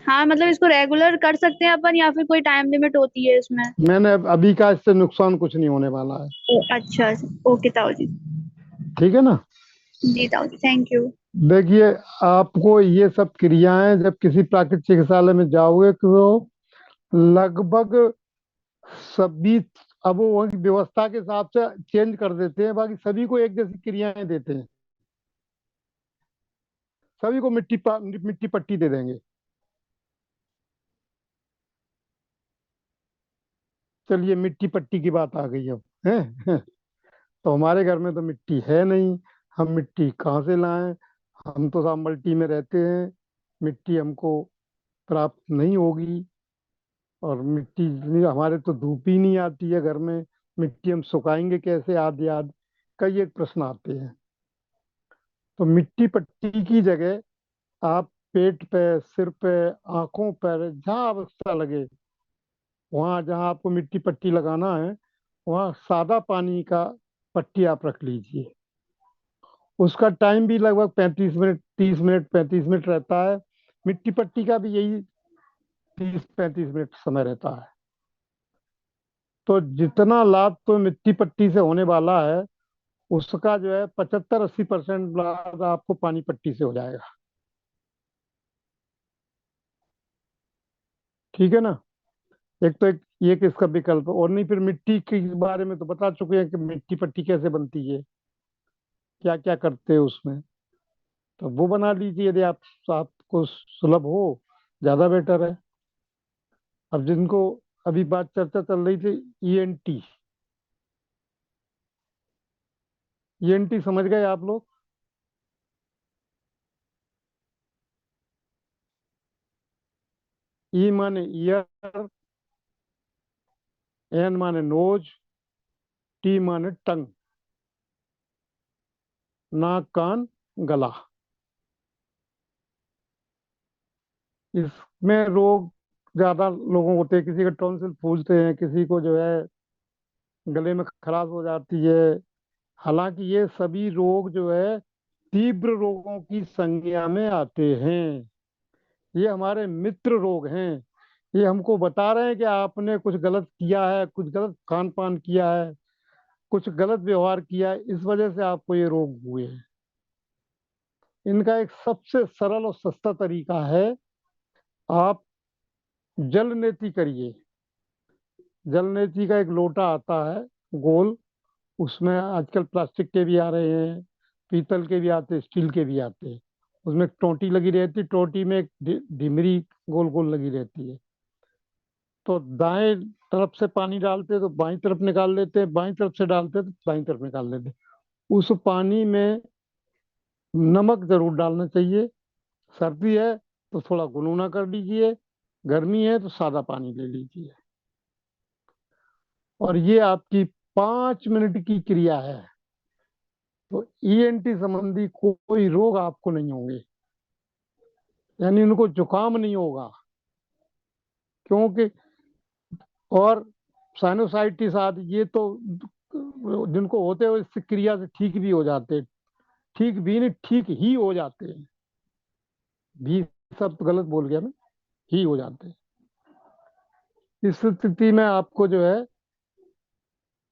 हाँ मतलब इसको रेगुलर कर सकते हैं अपन, या फिर कोई टाइम लिमिट होती है इसमें? मैंने अभी का इससे नुकसान कुछ नहीं होने वाला है। अच्छा, ओके ताऊ जी। ठीक है ना। जी ताऊ जी, थैंक यू। देखिए, आपको ये सब क्रियाएं जब किसी प्राकृतिक चिकित्सालय में जाओगे तो लगभग सभी, अब वो वही व्यवस्था के हिसाब से चेंज कर देते हैं, बाकी सभी को एक जैसी क्रियाएं देते हैं। सभी को मिट्टी पट्टी दे देंगे। चलिए, मिट्टी पट्टी की बात आ गई अब है। तो हमारे घर में तो मिट्टी है नहीं, हम मिट्टी कहाँ से लाएं? हम तो साहब मल्टी में रहते हैं, मिट्टी हमको प्राप्त नहीं होगी। और मिट्टी हमारे तो धूप ही नहीं आती है घर में, मिट्टी हम सुखाएंगे कैसे? आदि आदि कई एक प्रश्न आते हैं। तो मिट्टी पट्टी की जगह आप पेट पे, सिर पे, आंखों पर, जहाँ आवश्यकता लगे वहां, जहाँ आपको मिट्टी पट्टी लगाना है वहां सादा पानी का पट्टी आप रख लीजिए। उसका टाइम भी लगभग 35 मिनट, 30 मिनट, 35 मिनट रहता है। मिट्टी पट्टी का भी यही 30-35 मिनट समय रहता है। तो जितना लाभ तो मिट्टी पट्टी से होने वाला है, उसका जो है 75-80% लाभ आपको पानी पट्टी से हो जाएगा। ठीक है ना। एक तो एक इसका विकल्प, और नहीं फिर मिट्टी के बारे में तो बता चुके हैं कि मिट्टी पट्टी कैसे बनती है, क्या क्या करते हैं उसमें। तो वो बना लीजिए यदि आपको सुलभ हो, ज्यादा बेटर है। अब जिनको अभी बात चर्चा चल रही थी, ईएनटी, ईएनटी समझ गए आप लोग? ई माने ईयर, एन माने नोज, टी माने टंग, नाक कान गला। इसमें रोग ज्यादा लोगों को होते हैं, किसी का टॉन्सिल फूलते हैं, किसी को जो है गले में खराश हो जाती है। हालांकि ये सभी रोग जो है तीव्र रोगों की संज्ञा में आते हैं। ये हमारे मित्र रोग हैं। ये हमको बता रहे हैं कि आपने कुछ गलत किया है, कुछ गलत खान पान किया है, कुछ गलत व्यवहार किया है, इस वजह से आपको ये रोग हुए हैं। इनका एक सबसे सरल और सस्ता तरीका है, आप जल नेति करिए। जल नेति का एक लोटा आता है गोल, उसमें आजकल प्लास्टिक के भी आ रहे हैं, पीतल के भी आते हैं, स्टील के भी आते हैं। उसमें एक टोंटी लगी रहती है, टोंटी में एक ढिमरी गोल गोल लगी रहती है। तो दाएं तरफ से पानी डालते हैं तो बाईं तरफ निकाल लेते हैं, बाईं तरफ से डालते हैं तो दाईं तरफ निकाल लेते हैं। उस पानी में नमक जरूर डालना चाहिए। सर्दी है तो थोड़ा गुनगुना कर लीजिए, गर्मी है तो सादा पानी ले लीजिए। और ये आपकी 5 मिनट की क्रिया है। तो ईएनटी संबंधी कोई रोग आपको नहीं होंगे, यानी उनको जुकाम नहीं होगा, क्योंकि, और साइनोसाइटिस आदि ये तो जिनको होते हैं इस क्रिया से ठीक भी हो जाते हैं, ठीक भी नहीं, ठीक ही हो जाते हैं। भी शब्द गलत बोल गया मैं, ही हो जाते हैं। इस स्थिति में आपको जो है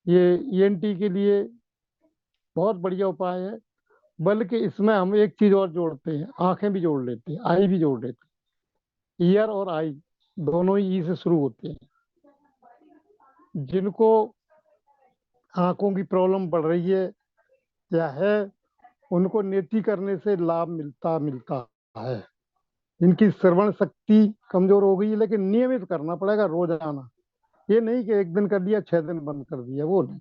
ये ईएनटी के लिए बहुत बढ़िया उपाय है। बल्कि इसमें हम एक चीज और जोड़ते हैं, आंखें भी जोड़ लेते हैं, आई भी जोड़ लेते हैं। ईयर और आई दोनों ही ई से शुरू होते हैं। जिनको आंखों की प्रॉब्लम बढ़ रही है या है, उनको नेति करने से लाभ मिलता मिलता है। जिनकी श्रवण शक्ति कमजोर हो गई है, लेकिन नियमित करना पड़ेगा रोजाना। ये नहीं कि एक दिन कर दिया 6 दिन बंद कर दिया, वो नहीं।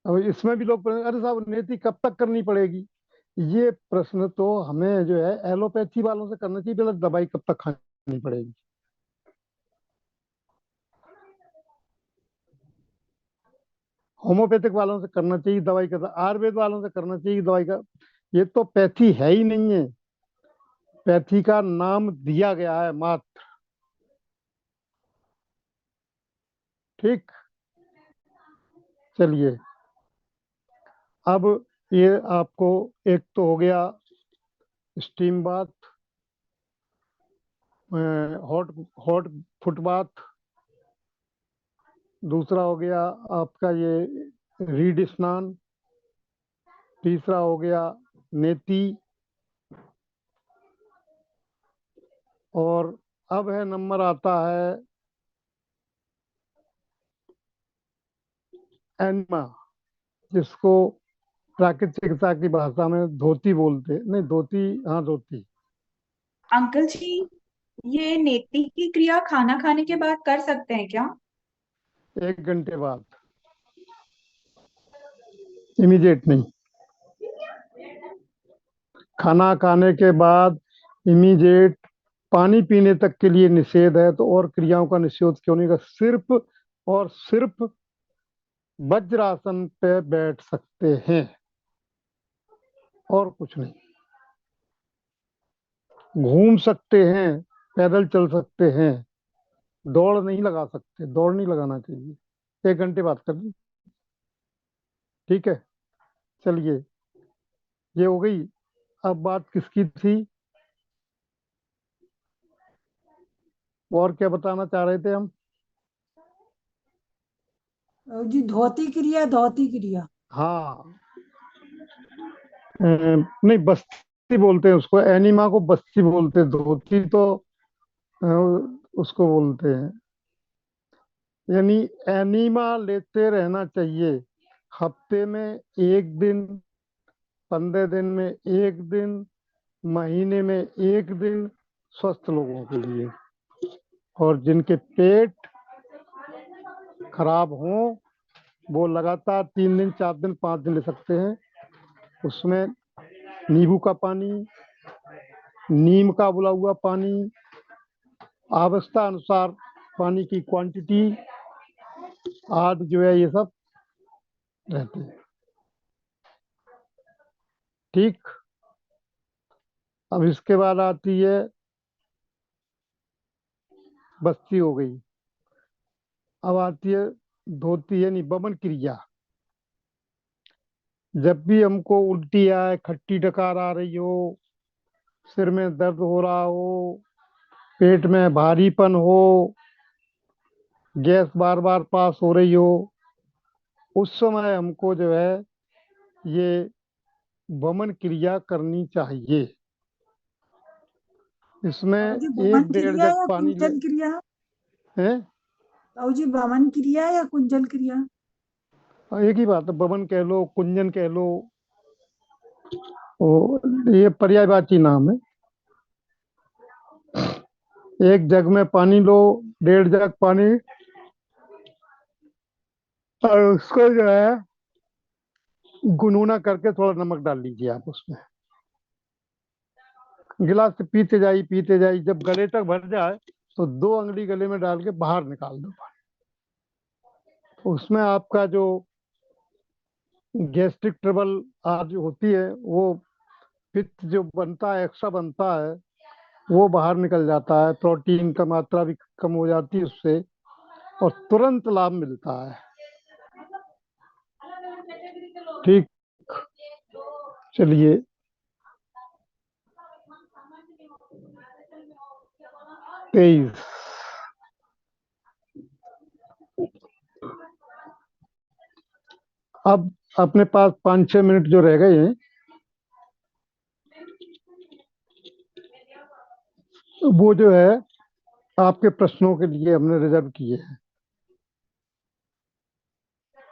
अब इसमें भी लोग पूछेंगे, अरे साहब नेति कब तक करनी पड़ेगी? ये प्रश्न तो हमें जो है एलोपैथी वालों से करना चाहिए, मतलब दवाई कब तक खानी पड़ेगी। होम्योपैथिक वालों से करना चाहिए दवाई का, आयुर्वेद वालों से करना चाहिए दवाई का। ये तो पैथी है ही नहीं है, पैथी का नाम दिया गया है मात्र। ठीक, चलिए अब ये आपको एक तो हो गया steam bath, hot hot foot bath. दूसरा हो गया आपका ये रीड स्नान। तीसरा हो गया नेति। और अब है नंबर आता है एनिमा, जिसको प्राकृतिक चिकित्सा की भाषा में धोती बोलते, नहीं धोती, हाँ धोती। अंकल जी, ये नेति की क्रिया खाना खाने के बाद कर सकते हैं क्या? 1 घंटे बाद, इमीडिएट नहीं। खाना खाने के बाद इमीडिएट पानी पीने तक के लिए निषेध है, तो और क्रियाओं का निषेध क्यों नहीं? सिर्फ और सिर्फ वज्रासन पे बैठ सकते हैं और कुछ नहीं। घूम सकते हैं, पैदल चल सकते हैं, दौड़ नहीं लगा सकते, दौड़ नहीं लगाना चाहिए। 1 घंटे बाद कर दी, ठीक है। चलिए ये हो गई। अब बात किसकी थी और क्या बताना चाह रहे थे हम? जी धोती क्रिया, धोती क्रिया। हाँ, नहीं बस्ती बोलते हैं उसको, एनिमा को बस्ती बोलते हैं, धोती तो अ, उसको बोलते हैं। यानी एनिमा लेते रहना चाहिए, हफ्ते में 1 दिन, 15 दिन में 1 दिन, महीने में 1 दिन, स्वस्थ लोगों के लिए। और जिनके पेट खराब हों वो लगातार 3 दिन, 4 दिन, 5 दिन ले सकते हैं। उसमें नींबू का पानी, नीम का उबला हुआ पानी, आवश्यकता अनुसार पानी की क्वांटिटी आदि जो है ये सब रहते हैं। ठीक, अब इसके बाद आती है बस्ती, हो गई। अब आती है धोती यानी वमन क्रिया। जब भी हमको उल्टी आए, खट्टी डकार आ रही हो, सिर में दर्द हो रहा हो, पेट में भारीपन हो, गैस बार बार पास हो रही हो, उस समय हमको जो है ये वमन क्रिया करनी चाहिए। इसमें जी वमन 1-1.5 क्रिया जग या पानी ले कुंजल क्रिया? हैं। ताऊ जी वमन क्रिया या कुंजल क्रिया? एक ही बात है, वमन कह लो, कुंजन कह लो, ये पर्यायवाची नाम है। 1 जग में पानी लो, 1.5 जग पानी, और उसको जो है गुनगुना करके थोड़ा नमक डाल लीजिए आप उसमें। गिलास से पीते जाइए, जब गले तक भर जाए तो 2 अंगुली गले में डाल के बाहर निकाल दो पानी। उसमें आपका जो गैस्ट्रिक ट्रबल आज होती है, वो पित्त जो बनता है, एक्स्ट्रा बनता है, वो बाहर निकल जाता है। प्रोटीन का मात्रा भी कम हो जाती है उससे, और तुरंत लाभ मिलता है। ठीक, चलिए 23। अब अपने पास 5-6 मिनट जो रह गए हैं, वो जो है आपके प्रश्नों के लिए हमने रिजर्व किए हैं।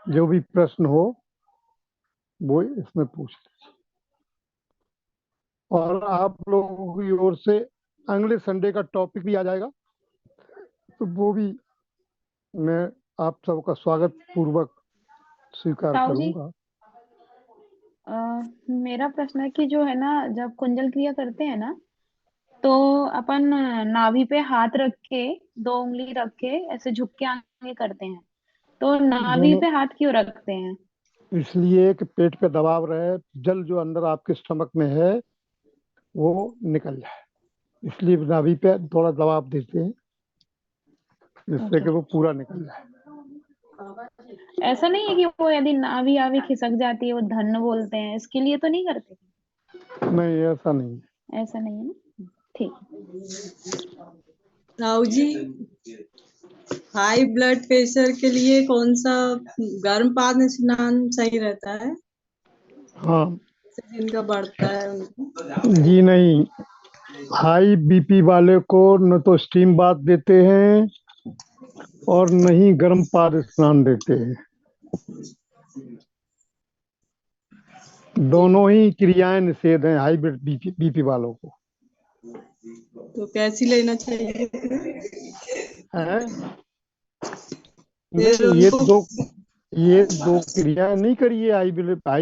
जो भी प्रश्न हो वो इसमें पूछ लीजिए। और आप लोगों की ओर से अगले संडे का टॉपिक भी आ जाएगा, तो वो भी मैं आप सबका स्वागत पूर्वक स्वीकार ताऊ जी, करूंगा। मेरा प्रश्न है कि जो है ना, जब कुंडल क्रिया करते हैं ना, तो अपन नाभि पे हाथ रख के 2 उंगली रख के ऐसे झुक के आगे करते हैं, तो नाभि दोनों पे हाथ क्यों रखते हैं? इसलिए कि पेट पे दबाव रहे, जल जो अंदर आपके स्टमक में है वो निकल जाए, इसलिए नाभि पे थोड़ा दबाव देते हैं, जिससे कि वो पूरा निकल जाए। ऐसा नहीं है कि वो यदि नाभि आभि खिसक जाती है वो धन्न बोलते हैं, इसके लिए तो नहीं करते? नहीं, ऐसा नहीं है। ऐसा नहीं है ना? ठीक। ताऊ जी, हाई ब्लड प्रेशर के लिए कौन सा गर्म पानी स्नान सही रहता है? हाँ जिनका बढ़ता है उनको। जी, नहीं, हाई बीपी वाले को न तो स्टीम बाथ देते हैं और न ही गर्म पाद स्नान देते हैं। दोनों ही क्रियाएं निषेध हैं हाई बीपी वालों को। तो कैसी लेना चाहिए? है फिर नहीं, ये उनको दो क्रियाएं नहीं करिए हाई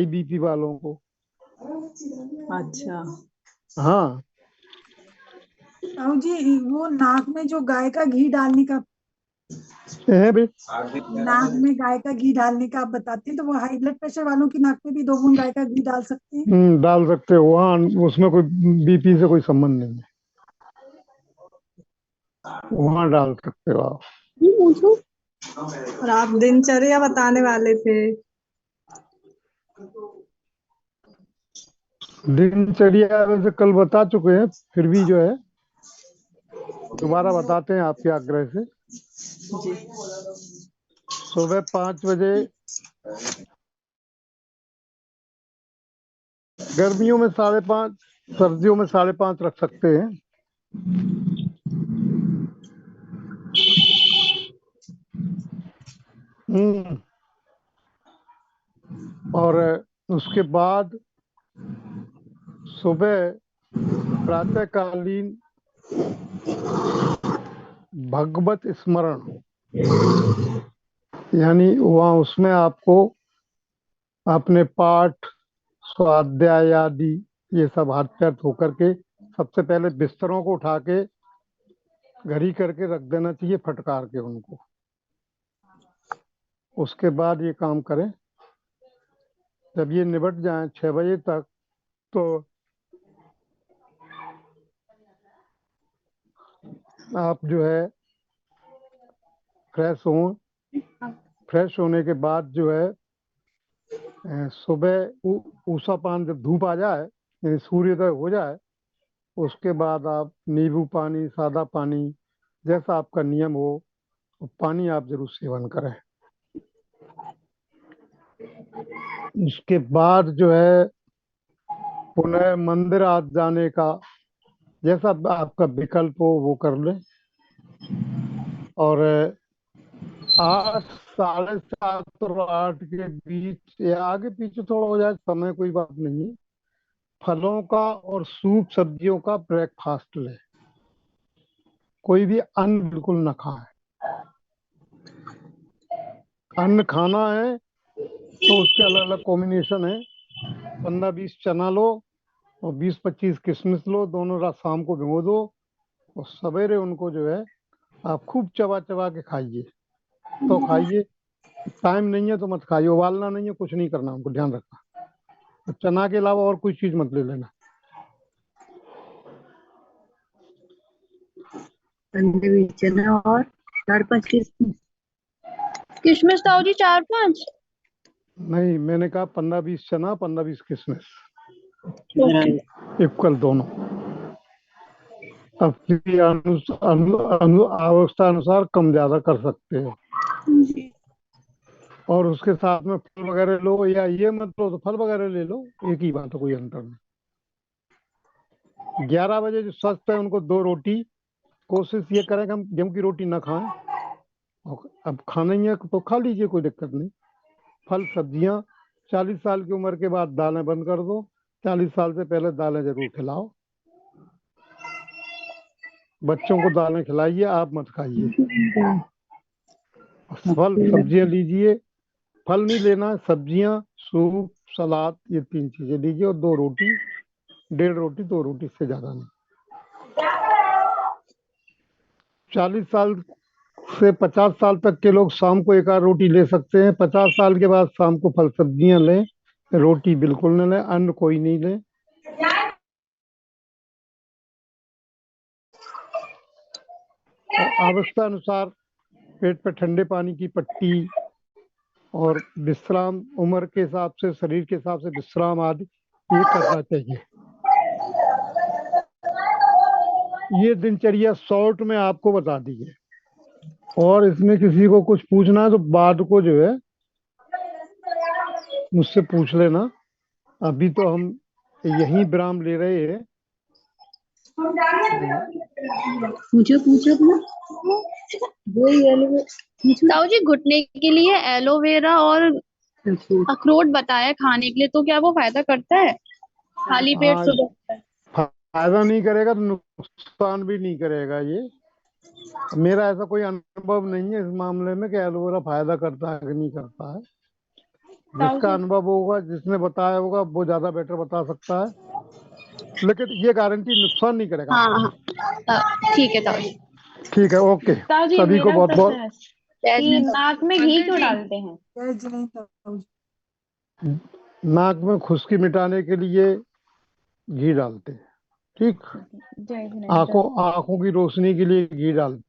बीपी वालों को। अच्छा, हाँ, ताऊ जी, वो नाक में जो गाय का घी डालने का, है भाई। नाक में गाय का घी डालने का आप बताते हैं, तो वो हाई ब्लड प्रेशर वालों की नाक में भी 2 बूंद गाय का घी डाल सकते हैं? डाल सकते हो, वहाँ उसमें कोई बीपी से कोई संबंध नहीं है, वहाँ डाल सकते हो आप। पूछो। और आप दिनचर्या बताने वाले थे। दिनचर्या वैसे कल बता चुके हैं, फिर भी जो है दोबारा बताते हैं आपके आग्रह से। जी। सुबह 5 बजे, गर्मियों में 5:30, सर्दियों में 5:30 रख सकते हैं। और उसके बाद सुबह प्रातःकालीन भगवत स्मरण, यानी वहाँ उसमें आपको अपने पाठ स्वाध्याय आदि ये सब हाथ पैर धो करके सबसे पहले बिस्तरों को उठा के घड़ी करके रख देना चाहिए, फटकार के उनको। उसके बाद ये काम करें। जब ये निबट जाए 6 बजे तक, तो आप जो है फ्रेश होने के बाद जो है सुबह ऊषापान, जब धूप आ जाए यानी सूर्योदय हो जाए, उसके बाद आप नींबू पानी, सादा पानी, जैसा आपका नियम हो, पानी आप जरूर सेवन करें। उसके बाद जो है पुनः मंदिर आ जाने का जैसा आपका विकल्प हो वो कर लें। और 8, 7:30 और 8 के बीच या आगे पीछे थोड़ा हो जाए समय, कोई बात नहीं है, फलों का और सूप सब्जियों का ब्रेकफास्ट लें। कोई भी अन्न बिल्कुल न खाएं। अन्न खाना है तो उसके अलग अलग कॉम्बिनेशन है। 15-20 चना लो और 20-25 किशमिश लो, दोनों रात शाम को भिगो दो और सवेरे उनको जो है आप खूब चबा चबा के खाइए। तो खाइए, टाइम नहीं है तो मत खाइए, उबालना नहीं है, कुछ नहीं करना, उनको ध्यान रखना। चना के अलावा और कोई चीज मत ले लेना। चना और 4-5 किशमिश ताऊ जी 4-5? नहीं, मैंने कहा 15-20 चना, 15-20 किशमिश, ओके। इक्वल दोनों। अपनी अवस्था अनुसार कम ज्यादा कर सकते हो। और उसके साथ में फल वगैरह लो, या ये मत लो तो फल वगैरह ले लो, एक ही बात है, कोई अंतर नहीं। 11 बजे जो स्वस्थ है उनको 2 रोटी, कोशिश ये करें कि हम गेहूं की रोटी ना खाएं, और अब खाना ही है तो खा लीजिए, कोई दिक्कत नहीं। फल सब्जियां, 40 साल की उम्र के बाद दालें बंद कर दो, 40 साल से पहले दालें जरूर खिलाओ। बच्चों को दालें खिलाइए, आप मत खाइए। फल सब्जियां लीजिए, फल नहीं लेना, सब्जियां, सूप, सलाद, ये 3 चीजें लीजिए, और 2 रोटी, 1.5 रोटी 2 रोटी से ज्यादा नहीं। 40 साल से 50 साल तक के लोग शाम को 1 आध रोटी ले सकते हैं। 50 साल के बाद शाम को फल सब्जियां लें, रोटी बिल्कुल न लें, अन्न कोई नहीं लें। और अवस्था अनुसार पेट पे ठंडे पानी की पट्टी, और विश्राम, उम्र के हिसाब से, शरीर के हिसाब से विश्राम आदि ये करना चाहिए। ये दिनचर्या शॉर्ट में आपको बता दी है, और इसमें किसी को कुछ पूछना है तो बाद को जो है मुझसे पूछ लेना। अभी तो हम यहीं विराम ले रहे हैं। मुझे पूछो तुम। ताऊ जी, घुटने के लिए एलोवेरा और अखरोट बताया खाने के लिए, तो क्या वो फायदा करता है? खाली पेट हाँ, सुबह? फायदा नहीं करेगा तो नुकसान भी नहीं करेगा। ये मेरा ऐसा कोई अनुभव नहीं है इस मामले में कि एलोवेरा फायदा करता है कि नहीं करता है। जिसका अनुभव होगा, जिसने बताया होगा, वो ज्यादा बेटर बता सकता है, लेकिन ये गारंटी नुकसान नहीं करेगा। हाँ, ठीक है ताऊ जी। ठीक है, ओके। ताऊ जी, सभी को मेरा बहुत बहुत प्रश्न है कि नाक में घी क्यों डालते हैं? जय जिनेंद्र ताऊ जी। नाक में खुश्की मिटाने के लिए घी डालते हैं। ठीक, जय जिनेंद्र। आंखों की रोशनी के लिए घी डालते हैं।